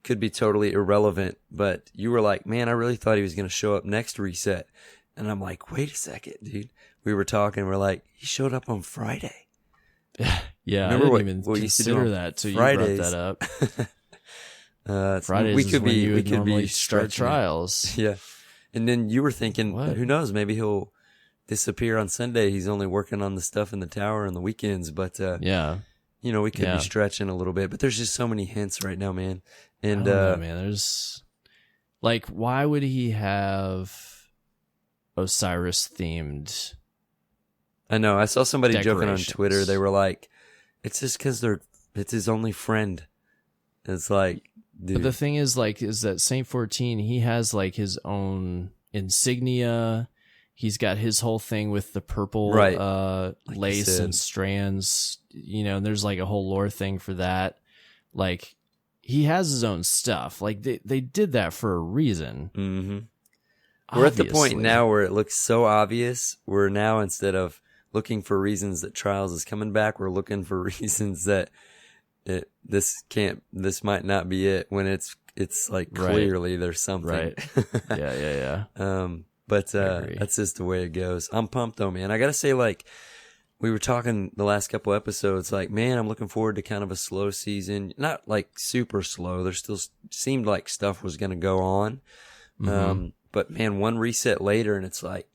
could be totally irrelevant, but you were like, man, I really thought he was going to show up next reset. And I'm like, wait a second, dude. We were talking, we're like, he showed up on Friday. Yeah, remember I didn't even consider that till Fridays. you brought that up. Fridays we could is when you would could normally be start stretching it. trials. Yeah. And then you were thinking, What? who knows, maybe he'll disappear on Sunday. He's only working on the stuff in the tower on the weekends. But, Yeah. we could be stretching a little bit. But there's just so many hints right now, man. And, I don't know, man. There's like, why would he have Osiris themed? I know. I saw somebody joking on Decorations. Twitter. They were like, it's just because it's his only friend. It's like, dude. But the thing is that Saint 14, he has like his own insignia. He's got his whole thing with the purple Right. Like you lace said. and strands, and there's like a whole lore thing for that. Like he has his own stuff. Like they did that for a reason. Mm-hmm. We're at the point Obviously. now where it looks so obvious. We're now, instead of looking for reasons that Trials is coming back. We're looking for reasons that this might not be it, when it's like clearly there's something. Right. Yeah. But that's just the way it goes. I'm pumped though, man. I gotta say, like, we were talking the last couple episodes, like, man, I'm looking forward to kind of a slow season. Not like super slow. There still seemed like stuff was gonna go on. But man, one reset later, and it's like,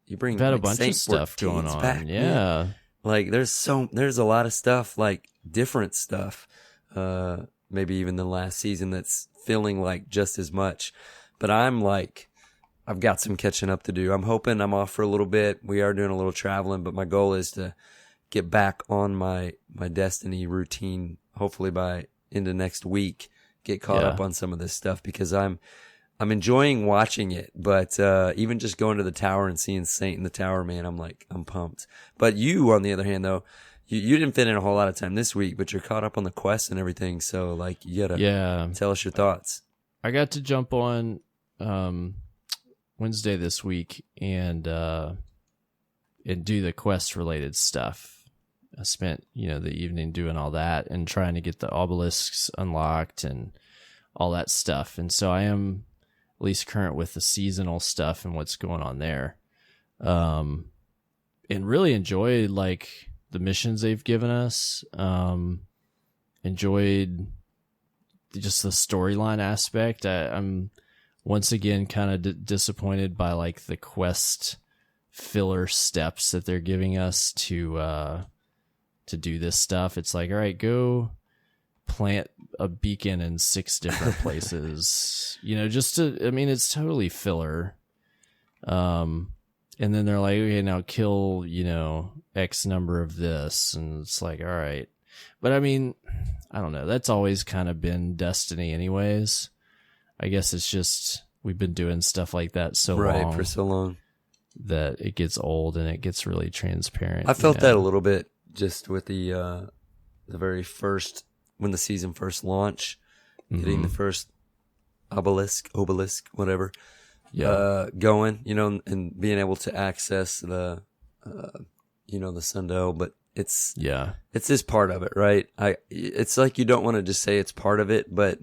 you bring had like a bunch of stuff going on. Back, yeah. Man. Like there's a lot of stuff, like different stuff. Maybe even the last season that's feeling like just as much. But I'm like, I've got some catching up to do. I'm hoping I'm off for a little bit. We are doing a little traveling, but my goal is to get back on my Destiny routine, hopefully by into next week, get caught up on some of this stuff, because I'm enjoying watching it. But even just going to the tower and seeing Saint in the tower, man, I'm pumped. But you, on the other hand, though, you didn't fit in a whole lot of time this week, but you're caught up on the quest and everything. So like, you gotta tell us your thoughts. I got to jump on Wednesday this week and do the quest related stuff. I spent, the evening doing all that and trying to get the obelisks unlocked and all that stuff. And so I am at least current with the seasonal stuff and what's going on there. And really enjoyed like the missions they've given us. Enjoyed just the storyline aspect. I'm once again kind of disappointed by like the quest filler steps that they're giving us to do this stuff. It's like, all right, go plant a beacon in 6 different places, it's totally filler. And then they're like, okay, now kill, X number of this. And it's like, all right. But I mean, I don't know. That's always kind of been Destiny anyways. I guess it's just we've been doing stuff like that for so long that it gets old and it gets really transparent. I felt that a little bit just with the very first, when the season first launched, getting the first obelisk, whatever, going, and being able to access the the Sundial, but it's just part of it, right? It's like you don't want to just say it's part of it, but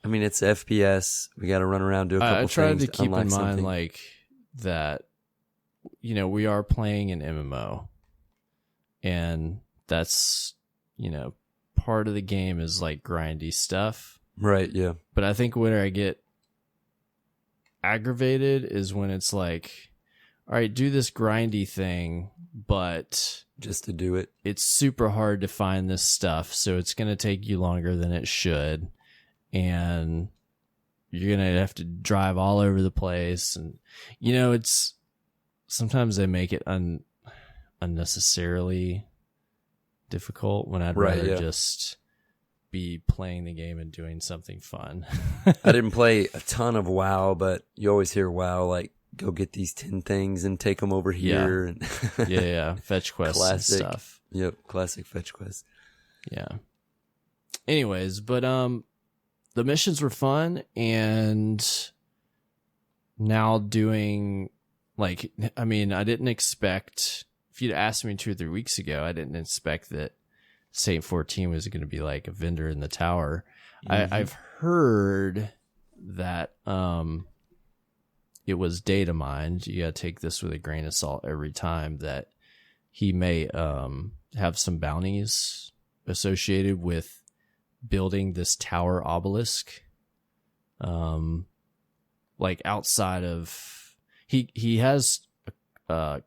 I mean, it's FPS. We got to run around, do a couple things. I tried to keep in mind like that, we are playing an MMO, and that's, part of the game is like grindy stuff. Right, yeah. But I think where I get aggravated is when it's like, all right, do this grindy thing, but just to do it, it's super hard to find this stuff, so it's going to take you longer than it should. And you're going to have to drive all over the place. And, it's sometimes they make it unnecessarily difficult when I'd rather just be playing the game and doing something fun. I didn't play a ton of WoW, but you always hear WoW, like, go get these 10 things and take them over here. And yeah. Fetch quests and stuff. Yep. Classic fetch quests. Yeah. Anyways, but, the missions were fun, and now doing I didn't expect, if you'd asked me 2 or 3 weeks ago, I didn't expect that Saint 14 was going to be like a vendor in the tower. I've heard that, it was data mined. You got to take this with a grain of salt every time, that he may, have some bounties associated with building this tower obelisk, like outside of he has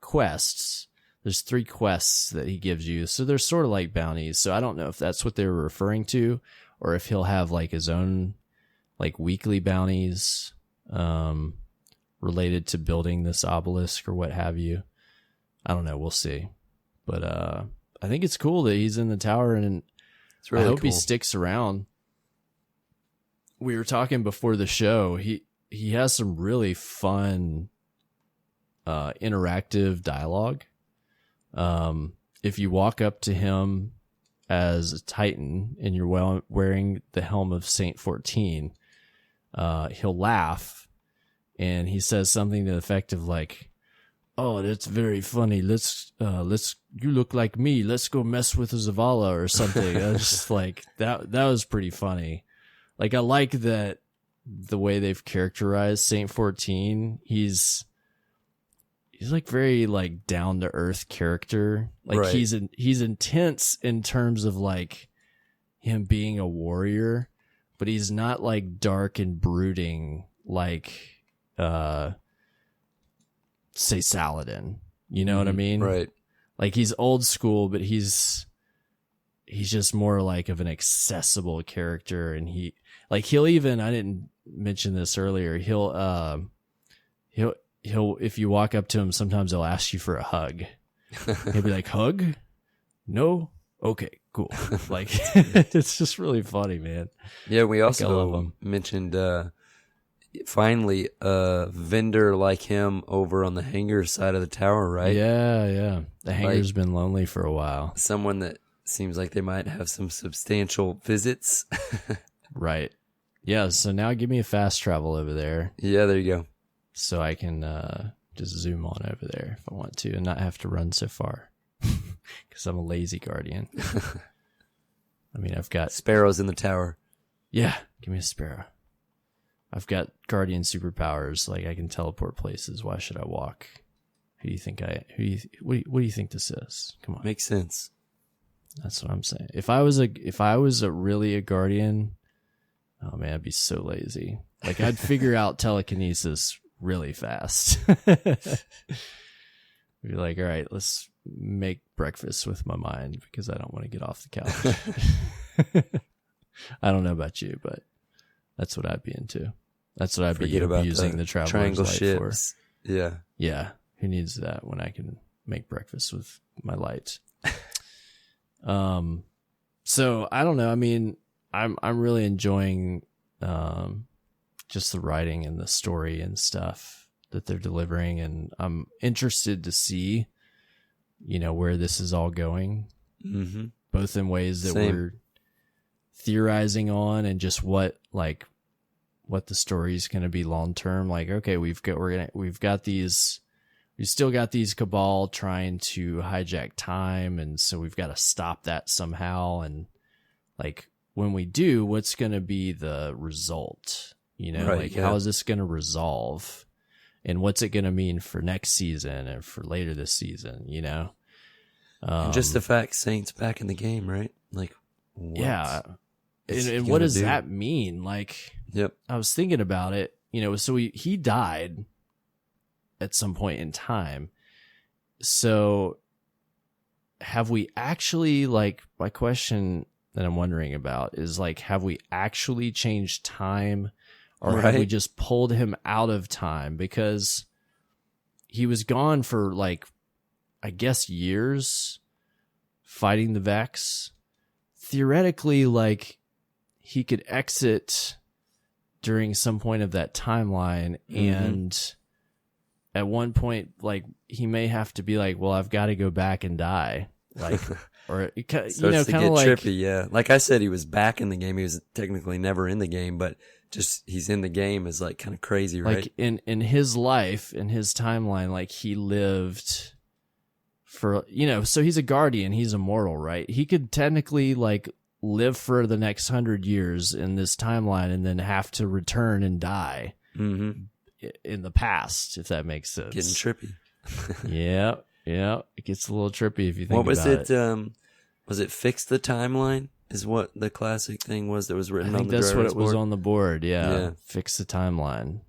quests. There's 3 quests that he gives you, so they're sort of like bounties. So I don't know if that's what they were referring to, or if he'll have like his own like weekly bounties related to building this obelisk or what have you. I don't know, we'll see. But I think it's cool that he's in the tower, and really I hope he sticks around. We were talking before the show. He has some really fun interactive dialogue. If you walk up to him as a Titan and you're wearing the helm of Saint 14, he'll laugh, and he says something to the effect of like, oh, that's very funny. Let's you look like me. Let's go mess with Zavala or something. I was just like, that was pretty funny. Like, I like that the way they've characterized Saint 14. He's like very like down to earth character. Like Right. he's intense in terms of like him being a warrior, but he's not like dark and brooding like say Saladin. You know what I mean? Right. Like he's old school, but he's just more like of an accessible character, and he'll even, I didn't mention this earlier, he'll if you walk up to him, sometimes he'll ask you for a hug. He'll be like, hug? No? Okay, cool. Like, it's just really funny, man. Yeah, we I love also him. mentioned finally a vendor like him over on the hangar side of the tower, right? Yeah. The hangar's been lonely for a while. Someone that seems like they might have some substantial visits. Right. Yeah, so now give me a fast travel over there Yeah, there you go. so I can just zoom on over there if I want to and not have to run so far. Because I'm a lazy guardian. I mean, I've got... Sparrows in the tower. Yeah, give me a sparrow. I've got guardian superpowers. Like, I can teleport places. Why should I walk? What do you think this is? Come on. Makes sense. That's what I'm saying. If I was really a guardian, oh man, I'd be so lazy. Like, I'd figure out telekinesis really fast. Be like, all right, let's make breakfast with my mind because I don't want to get off the couch. I don't know about you, but that's what I'd be into. That's what I'd be using the Traveler's triangle light ships. for. Yeah. Yeah. Who needs that when I can make breakfast with my light? So I don't know. I mean, I'm really enjoying just the writing and the story and stuff that they're delivering, and I'm interested to see, where this is all going. Mm-hmm. Both in ways that Same. we're theorizing on, and just what the story is going to be long term. Like, okay, we still got these cabal trying to hijack time, and so we've got to stop that somehow. And like, when we do, what's going to be the result? How is this going to resolve? And what's it going to mean for next season and for later this season? And just the fact Saint's back in the game, right? Like, what? Yeah. And what does that mean? Like, yep. I was thinking about it, so he died at some point in time. So have we actually, my question that I'm wondering about is, have we actually changed time, or have we just pulled him out of time? Because he was gone for I guess years fighting the Vex. Theoretically, he could exit during some point of that timeline, and at one point, he may have to be well, I've got to go back and die, or kind of trippy. Yeah, like I said, he was back in the game. He was technically never in the game, but just he's in the game is kind of crazy, right? In his life, in his timeline, he lived for so he's a guardian, he's immortal, right? He could technically live for the next 100 years in this timeline and then have to return and die in the past, if that makes sense. Getting trippy. Yeah. It gets a little trippy if you think what was about it. Was it Fix the Timeline is what the classic thing was that was written on the that's what it was board? on the board. Yeah. Fix the Timeline.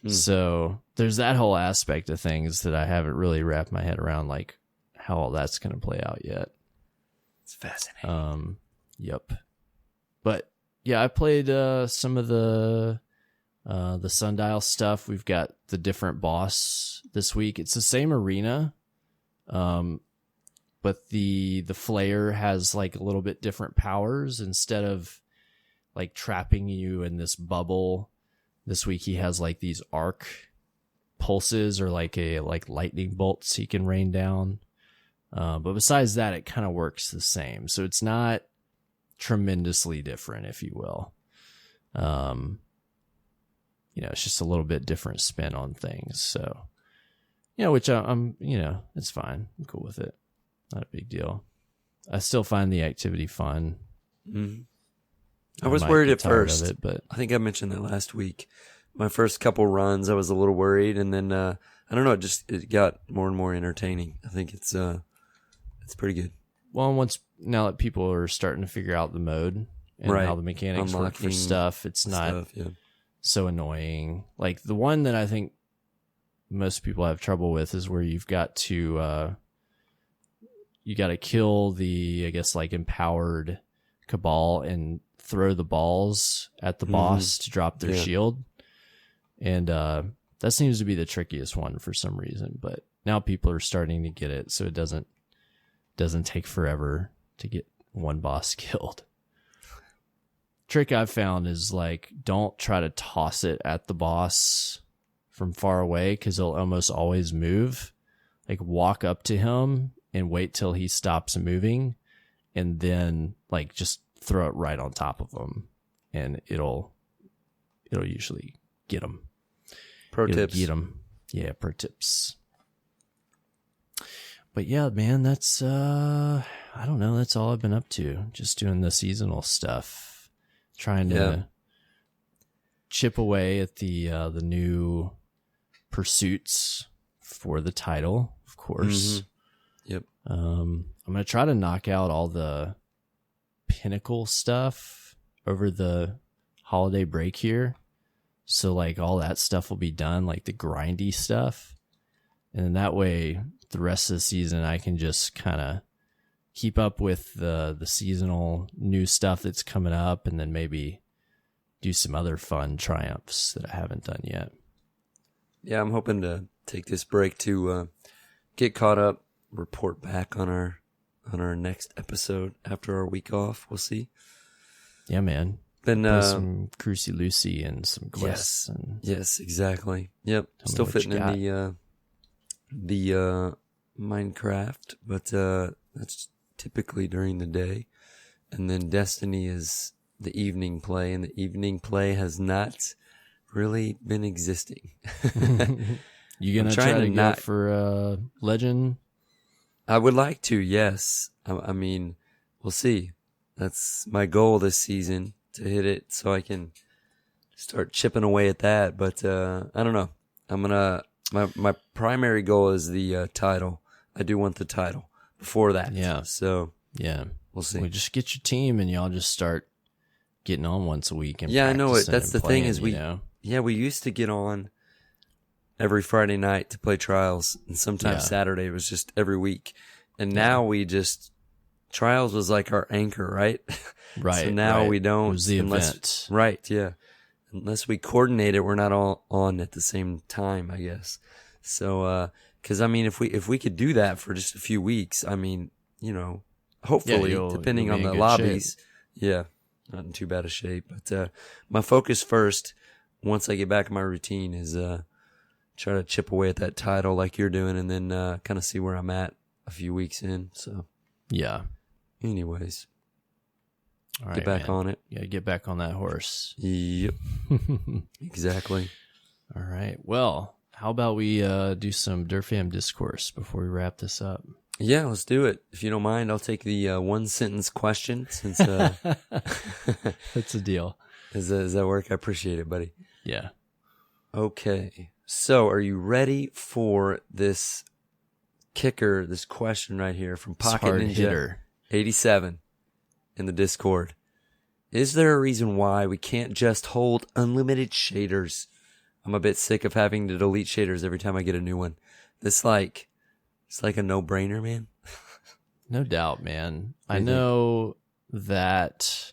So there's that whole aspect of things that I haven't really wrapped my head around, how all that's going to play out yet. It's fascinating. Yep. But yeah, I played some of the Sundial stuff. We've got the different boss this week. It's the same arena, but the Flayer has a little bit different powers. Instead of trapping you in this bubble, this week he has these arc pulses, or lightning bolts he can rain down. But besides that, it kind of works the same. So it's not tremendously different, if you will. It's just a little bit different spin on things. So, Yeah, which I'm, it's fine. I'm cool with it. Not a big deal. I still find the activity fun. Mm-hmm. I was worried at first. But I think I mentioned that last week. My first couple runs, I was a little worried, and then I don't know. It got more and more entertaining. I think it's pretty good. Well, now that people are starting to figure out the mode and how the mechanics work for stuff, it's not so annoying. Like the one that I think most people have trouble with is where you've got to kill the, I guess, like empowered cabal and throw the balls at the boss to drop their shield. And that seems to be the trickiest one for some reason, but now people are starting to get it, so it doesn't take forever to get one boss killed. Trick I've found is like, don't try to toss it at the boss from far away, because he'll almost always move. Like, walk up to him and wait till he stops moving, and then like just throw it right on top of him, and it'll usually get him. Pro tips. Get him. Yeah, pro tips. But yeah, man, that's I don't know, that's all I've been up to. Just doing the seasonal stuff, trying to chip away at the new pursuits for the title, of course. Mm-hmm. Yep. I'm gonna try to knock out all the pinnacle stuff over the holiday break here. So like all that stuff will be done, like the grindy stuff. And then that way the rest of the season I can just kind of keep up with the seasonal new stuff that's coming up, and then maybe do some other fun triumphs that I haven't done yet. Yeah, I'm hoping to take this break to get caught up, report back on our next episode after our week off. We'll see. Yeah, man. Been play some Crucy Lucy and some quests. Yes, exactly. Yep. Still fitting in the Minecraft, but that's typically during the day. And then Destiny is the evening play, and the evening play has not really been existing. You gonna try to go for Legend? I would like to, yes. I mean, we'll see. That's my goal this season, to hit it so I can start chipping away at that. But I don't know. I'm gonna my primary goal is the title. I do want the title before that. Yeah. So yeah, we'll see. We just get your team and y'all just start getting on once a week. And I know it. That's the playing, thing is we used to get on every Friday night to play trials, and sometimes Saturday was just every week. And now we just trials was like our anchor, right? Right. So now we don't. It was the event. Right. Yeah. Unless we coordinate it, we're not all on at the same time, I guess. So, cause I mean, if we could do that for just a few weeks, I mean, hopefully, depending on the lobbies, not in too bad a shape. But, my focus first, once I get back in my routine, is, try to chip away at that title like you're doing, and then, kind of see where I'm at a few weeks in. So, yeah. Anyways. All right, get back on it. Yeah, get back on that horse. Yep. Exactly. All right. Well, how about we do some Durfam discourse before we wrap this up? Yeah, let's do it. If you don't mind, I'll take the one sentence question since that's a deal. Does that work? I appreciate it, buddy. Yeah. Okay. So, are you ready for this kicker, this question right here from Pocket Ninja hitter 87 in the Discord? Is there a reason why we can't just hold unlimited shaders? I'm a bit sick of having to delete shaders every time I get a new one. It's like a no-brainer, man. No doubt, man. I know that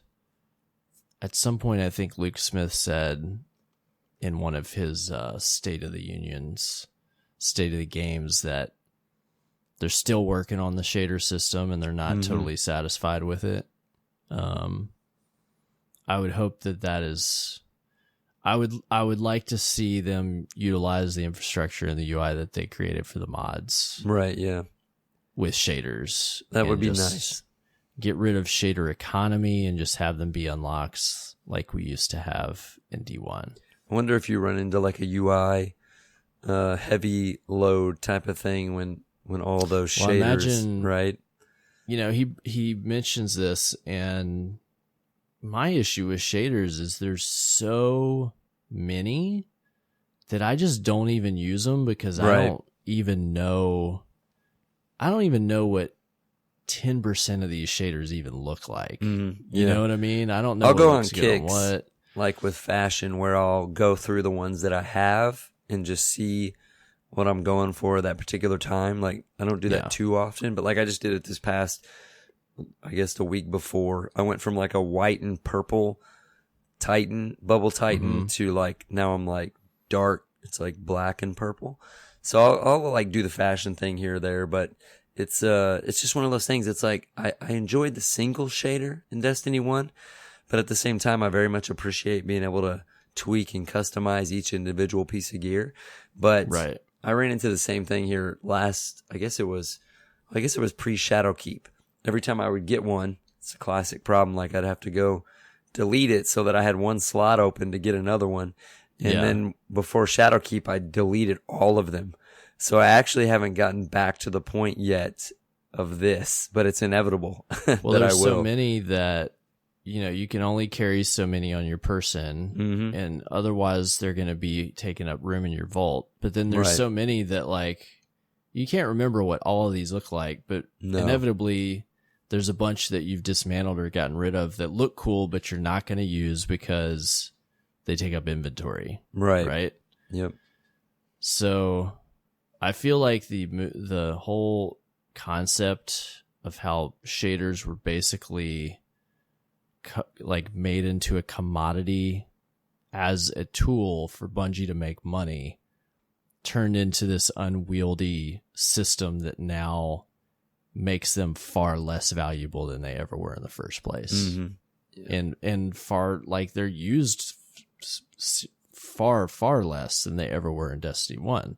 at some point, I think Luke Smith said in one of his State of the Unions, State of the Games, that they're still working on the shader system and they're not totally satisfied with it. I would hope that is. I would like to see them utilize the infrastructure and the UI that they created for the mods. Right. Yeah. With shaders. That would be nice. Get rid of shader economy and just have them be unlocks like we used to have in D1. I wonder if you run into like a UI heavy load type of thing when all those Well, shaders, imagine, right? he mentions this, and my issue with shaders is there's so many that I just don't even use them because Right. I don't even know what 10% of these shaders even look like. Mm-hmm. You know what I mean? I don't know I'll what go on looks good on kicks, what. like with fashion, where I'll go through the ones that I have and just see what I'm going for at that particular time. Like, I don't do that too often, but like I just did it this past, I guess the week before. I went from like a white and purple bubble Titan to like, now I'm like dark. It's like black and purple. So I'll like do the fashion thing here or there, but it's just one of those things. It's like, I enjoyed the single shader in Destiny 1, but at the same time, I very much appreciate being able to tweak and customize each individual piece of gear. But Right. I ran into the same thing here I guess it was pre-Shadow Keep. Every time I would get one, it's a classic problem. Like, I'd have to go delete it so that I had one slot open to get another one. And then before Shadow Keep, I deleted all of them. So I actually haven't gotten back to the point yet of this, but it's inevitable. Well, that there's I will. so many that, you can only carry so many on your person, and otherwise they're going to be taking up room in your vault. But then there's so many that, like, you can't remember what all of these look like, but inevitably there's a bunch that you've dismantled or gotten rid of that look cool, but you're not going to use because they take up inventory. Right. Yep. So I feel like the whole concept of how shaders were basically like made into a commodity as a tool for Bungie to make money turned into this unwieldy system that now makes them far less valuable than they ever were in the first place. And far, like, they're used far less than they ever were in Destiny 1.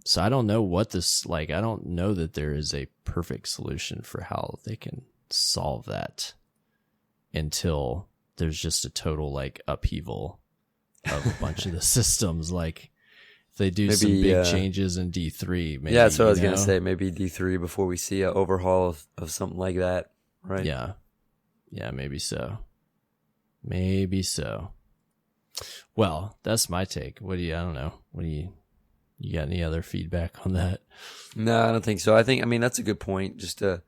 So I don't know what this, like, I don't know that there is a perfect solution for how they can solve that until there's just a total, like, upheaval of a bunch of the systems. Like, if they do some big changes in D3, maybe. Yeah, that's what I was going to say. Maybe D3 before we see an overhaul of something like that, right? Yeah. Yeah, maybe so. Maybe so. Well, that's my take. I don't know. You got any other feedback on that? No, I don't think so. I mean, that's a good point. Just to,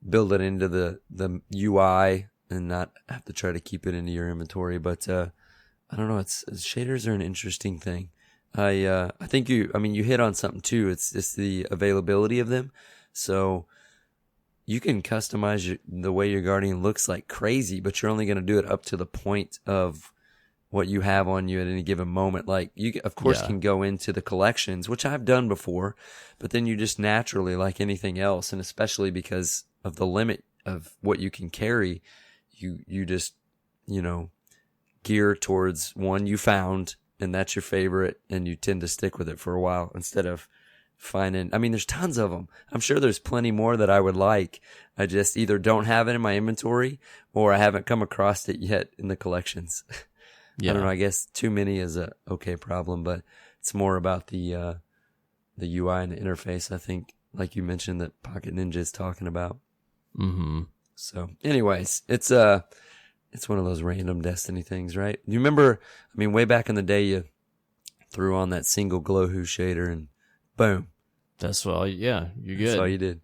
build it into the UI and not have to try to keep it into your inventory. But, I don't know. Shaders are an interesting thing. I think you hit on something too. It's just the availability of them. So you can customize the way your Guardian looks like crazy, but you're only going to do it up to the point of what you have on you at any given moment. Like, you, of course, can go into the collections, which I've done before, but then you just naturally, like anything else, and especially because of the limit of what you can carry, you just, gear towards one you found, and that's your favorite, and you tend to stick with it for a while instead of finding, there's tons of them. I'm sure there's plenty more that I would like. I just either don't have it in my inventory or I haven't come across it yet in the collections. I don't know. I guess too many is a okay problem, but it's more about the UI and the interface. I think, like you mentioned, that Pocket Ninja is talking about. So, anyways, it's one of those random Destiny things, right? You remember? Way back in the day, you threw on that single Glowhoo shader, and boom. That's all. Yeah, you're good. That's all you did.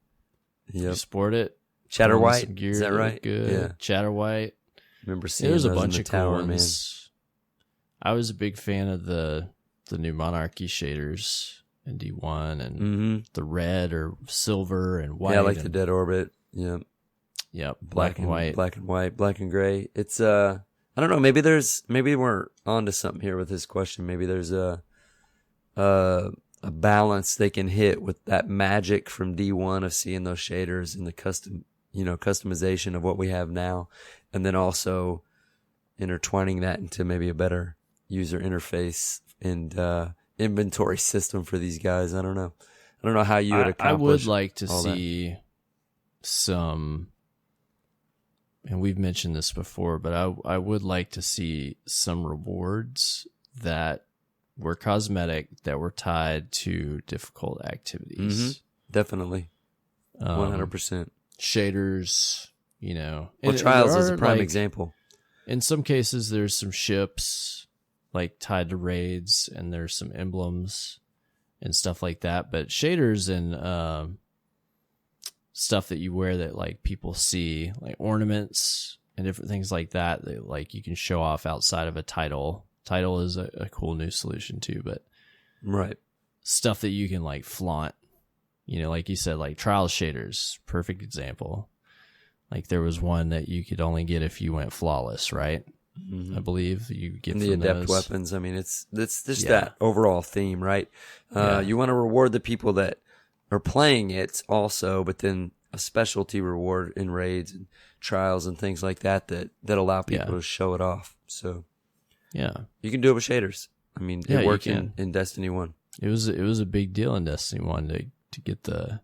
Yep. You sport it. Chatterwhite, is that right? Good. Yeah. Chatterwhite. Remember seeing There's a those bunch in the of tower, cool ones. I was a big fan of the new Monarchy shaders in D1 and the red or silver and white. Yeah, like the Dead Orbit. Yeah. Yep. Black and white. Black and white, black and gray. It's I don't know, maybe we're onto something here with this question. Maybe there's a balance they can hit with that magic from D1 of seeing those shaders and the customization of what we have now, and then also intertwining that into maybe a better user interface and inventory system for these guys. I don't know how you would accomplish. I would like to see some, and we've mentioned this before, but I would like to see some rewards that were cosmetic that were tied to difficult activities. Definitely. 100%. Shaders, you know. Well, Trials is a prime example. In some cases, there's some ships like tied to raids, and there's some emblems and stuff like that. But shaders and stuff that you wear that like people see, like ornaments and different things like that like you can show off outside of a title. Title is a cool new solution too, but right, stuff that you can like flaunt, you know, like you said, like Trials shaders, perfect example. Like there was one that you could only get if you went flawless, right? I believe you get the from adept those. weapons. I mean, it's just that overall theme, right? You want to reward the people that are playing it also, but then a specialty reward in raids and trials and things like that allow people to show it off. So yeah, you can do it with shaders. I mean, it worked in Destiny 1. It was a big deal in Destiny 1 to get the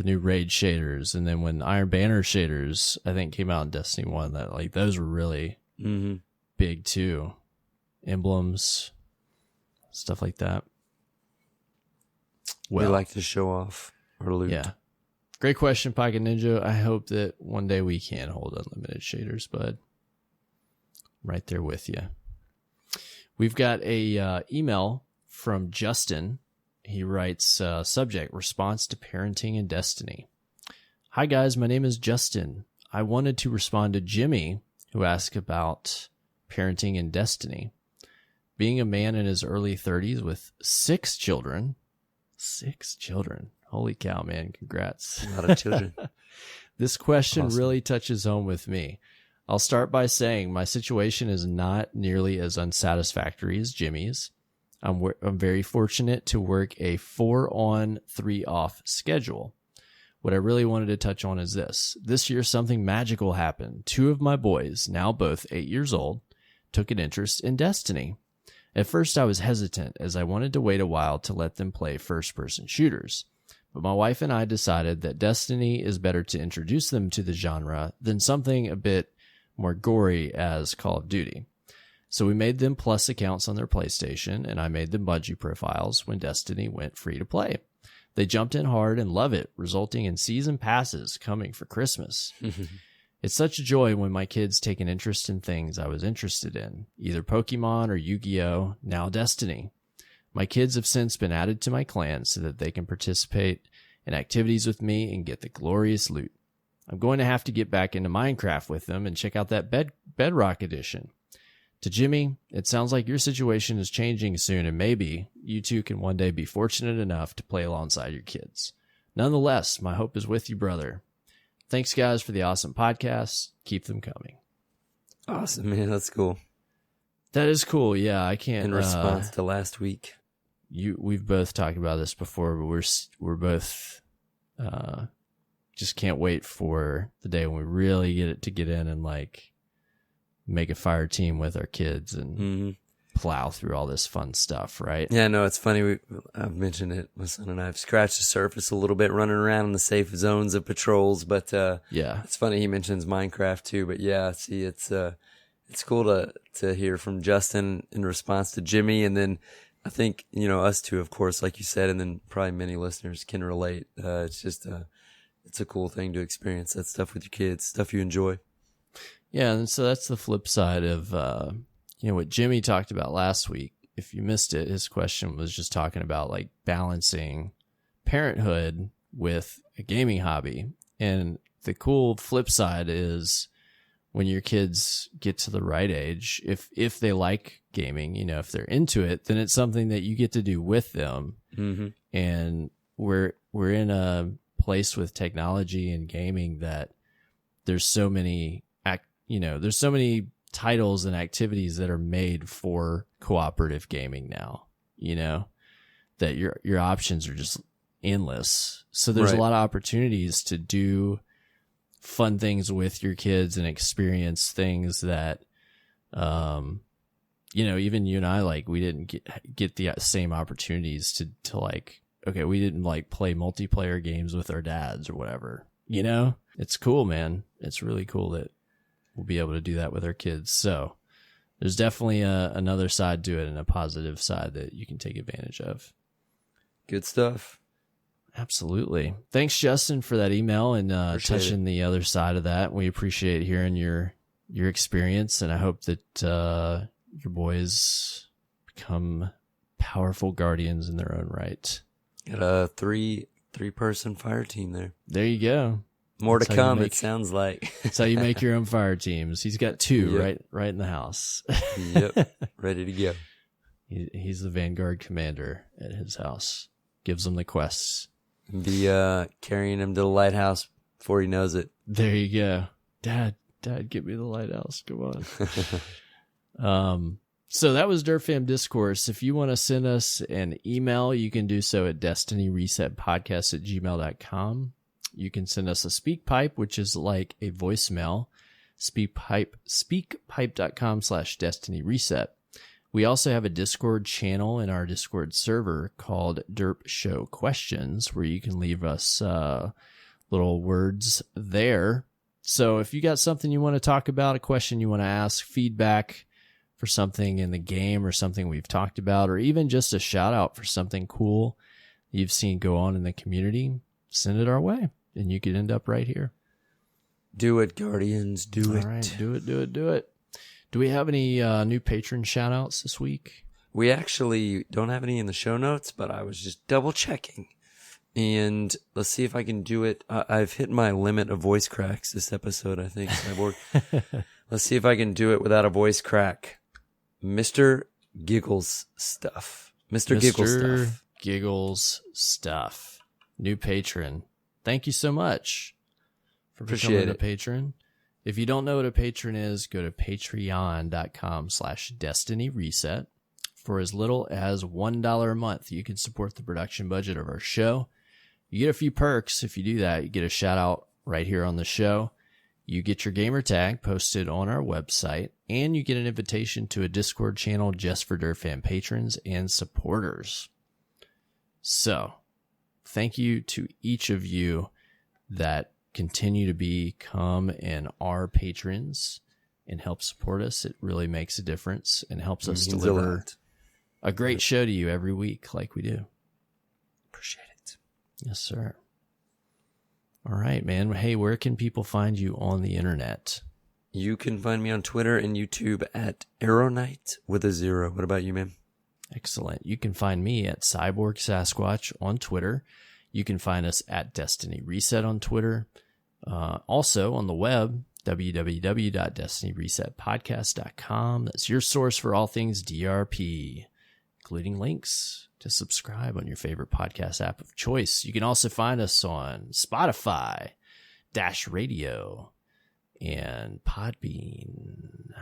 new raid shaders, and then when Iron Banner shaders I think came out in Destiny 1, that like those were really big too. Emblems, stuff like that. Well, we like to show off our loot. Yeah. Great question, Pocket Ninja. I hope that one day we can hold unlimited shaders, bud. Right there with you. We've got a email from Justin. He writes, subject, response to parenting and Destiny. Hi, guys. My name is Justin. I wanted to respond to Jimmy, who asked about parenting and Destiny. Being a man in his early 30s with 6 children. 6 children. Holy cow, man. Congrats. A lot of children. This question really touches home with me. I'll start by saying my situation is not nearly as unsatisfactory as Jimmy's. I'm very fortunate to work a 4-on, 3-off schedule. What I really wanted to touch on is this. This year, something magical happened. 2 of my boys, now both 8 years old, took an interest in Destiny. At first, I was hesitant as I wanted to wait a while to let them play first-person shooters. But my wife and I decided that Destiny is better to introduce them to the genre than something a bit more gory as Call of Duty. So we made them Plus accounts on their PlayStation, and I made them Bungie profiles when Destiny went free to play. They jumped in hard and love it, resulting in season passes coming for Christmas. It's such a joy when my kids take an interest in things I was interested in, either Pokemon or Yu-Gi-Oh!, now Destiny. My kids have since been added to my clan so that they can participate in activities with me and get the glorious loot. I'm going to have to get back into Minecraft with them and check out that Bedrock edition. To Jimmy, it sounds like your situation is changing soon, and maybe you two can one day be fortunate enough to play alongside your kids. Nonetheless, my hope is with you, brother. Thanks, guys, for the awesome podcast. Keep them coming. Awesome, man. That's cool. That is cool. Yeah, I can't. In response to last week, we've both talked about this before, but we're both just can't wait for the day when we really get in and like make a fire team with our kids and plow through all this fun stuff, right? Yeah, no, it's funny. I've mentioned it. My son and I have scratched the surface a little bit, running around in the safe zones of patrols. But yeah, it's funny he mentions Minecraft too. But yeah, see, it's cool to hear from Justin in response to Jimmy, and then I think us two, of course, like you said, and then probably many listeners can relate. It's just it's a cool thing to experience that stuff with your kids, stuff you enjoy. Yeah, and so that's the flip side of what Jimmy talked about last week. If you missed it, his question was just talking about like balancing parenthood with a gaming hobby. And the cool flip side is when your kids get to the right age, if they like gaming, if they're into it, then it's something that you get to do with them. And we're in a place with technology and gaming that there's so many titles and activities that are made for cooperative gaming now, that your options are just endless. So there's a lot of opportunities to do fun things with your kids and experience things that, even you and I, like, we didn't get the same opportunities to like, okay, we didn't like play multiplayer games with our dads or whatever, It's cool, man. It's really cool that we'll be able to do that with our kids. So there's definitely another side to it and a positive side that you can take advantage of. Good stuff. Absolutely. Thanks, Justin, for that email and touching the other side of that. We appreciate hearing your experience, and I hope that your boys become powerful guardians in their own right. Got a three-person fire team there. There you go. More to come, it sounds like. That's how you make your own fire teams. He's got two right in the house. Yep, ready to go. He's the Vanguard commander at his house. Gives them the quests. Be carrying him to the lighthouse before he knows it. There you go. Dad, get me the lighthouse. Come on. So that was DerfFam Discourse. If you want to send us an email, you can do so at destinyresetpodcast@gmail.com. You can send us a SpeakPipe, which is like a voicemail. Speakpipe.com/destinyreset. We also have a Discord channel in our Discord server called Derp Show Questions, where you can leave us little words there. So if you got something you want to talk about, a question you want to ask, feedback for something in the game or something we've talked about, or even just a shout out for something cool you've seen go on in the community, send it our way, and you could end up right here. Do it, Guardians. Do it. All right, do it. Do we have any new patron shout outs this week? We actually don't have any in the show notes, but I was just double checking. And let's see if I can do it. I've hit my limit of voice cracks this episode, I think. Let's see if I can do it without a voice crack. Mr. Giggles Stuff. Mr. Giggles Stuff. New patron. Thank you so much for Appreciate becoming a patron. If you don't know what a patron is, go to patreon.com/destinyreset. For as little as $1 a month, you can support the production budget of our show. You get a few perks if you do that. You get a shout out right here on the show. You get your gamer tag posted on our website, and you get an invitation to a Discord channel just for DerfFam patrons and supporters. So, thank you to each of you that continue to become and are patrons and help support us. It really makes a difference and helps us deliver a great show to you every week like we do. Appreciate it. Yes, sir. All right, man. Hey, where can people find you on the internet? You can find me on Twitter and YouTube at AER0KNIGHT with a 0. What about you, man? Excellent. You can find me at CyborgSasquatch on Twitter. You can find us at Destiny Reset on Twitter. Also on the web, www.destinyresetpodcast.com. That's your source for all things DRP, including links to subscribe on your favorite podcast app of choice. You can also find us on Spotify, Dash Radio, and Podbean.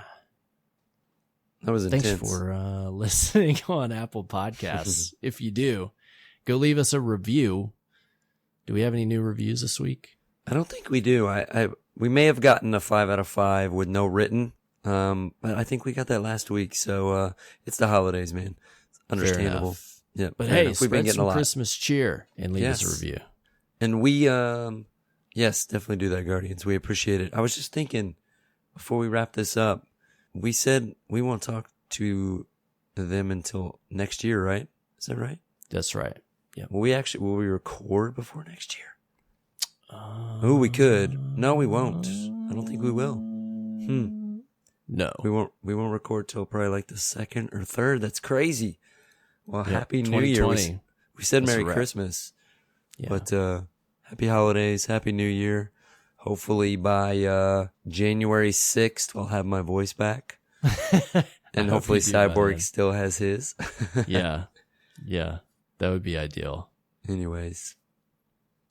That was intense. Thanks for listening on Apple Podcasts. If you do, go leave us a review. Do we have any new reviews this week? I don't think we do. We may have gotten a 5 out of 5 with no written, but I think we got that last week. So it's the holidays, man. It's understandable. Yeah, but hey, spread some Christmas cheer and leave us a review. And we, yes, definitely do that, Guardians. We appreciate it. I was just thinking before we wrap this up, we said we won't talk to them until next year, right? Is that right? That's right. Yeah. Will we record before next year? We could. No, we won't. I don't think we will. No. We won't record till probably like the second or third. That's crazy. Well, Happy New Year. We said Merry Christmas. Yeah. But Happy Holidays, Happy New Year. Hopefully by January 6th, I'll have my voice back. And hopefully Cyborg still has his. Yeah. Yeah. That would be ideal. Anyways.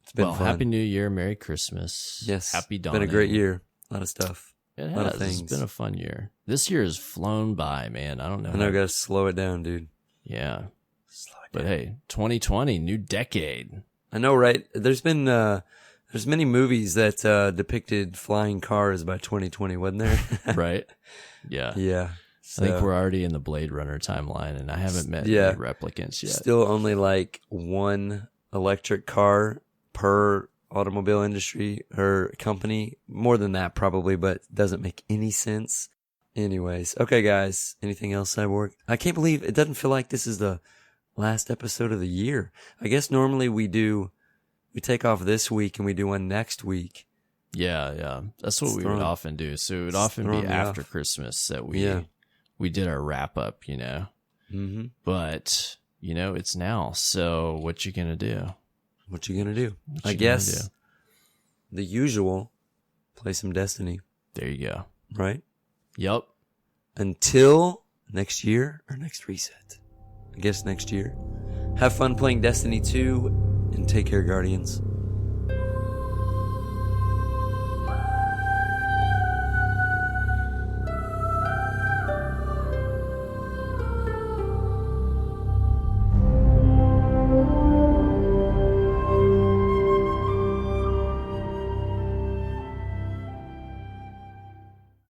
It's been fun. Happy New Year, Merry Christmas. Yes. Happy dawning. It's been a great year. A lot of stuff. It has. A lot of things. It's been a fun year. This year has flown by, man. I don't know. I know, I gotta slow it down, dude. Yeah. Slow it down. But hey, 2020, new decade. I know, right? There's been there's many movies that depicted flying cars by 2020, wasn't there? Right. Yeah. Yeah. So, I think we're already in the Blade Runner timeline, and I haven't met any replicants yet. Still only like one electric car per automobile industry or company. More than that, probably, but it doesn't make any sense. Anyways, okay, guys. Anything else, Cyborg? I can't believe it doesn't feel like this is the last episode of the year. I guess normally we take off this week and we do one next week. Yeah. That's what we would often do. So it would often be after Christmas that we did our wrap up, you know. Mm-hmm. But, you know, it's now. So what you going to do? What you going to do? I guess the usual, play some Destiny. There you go. Right? Yep. Until next year or next reset. I guess next year. Have fun playing Destiny 2 and take care, Guardians.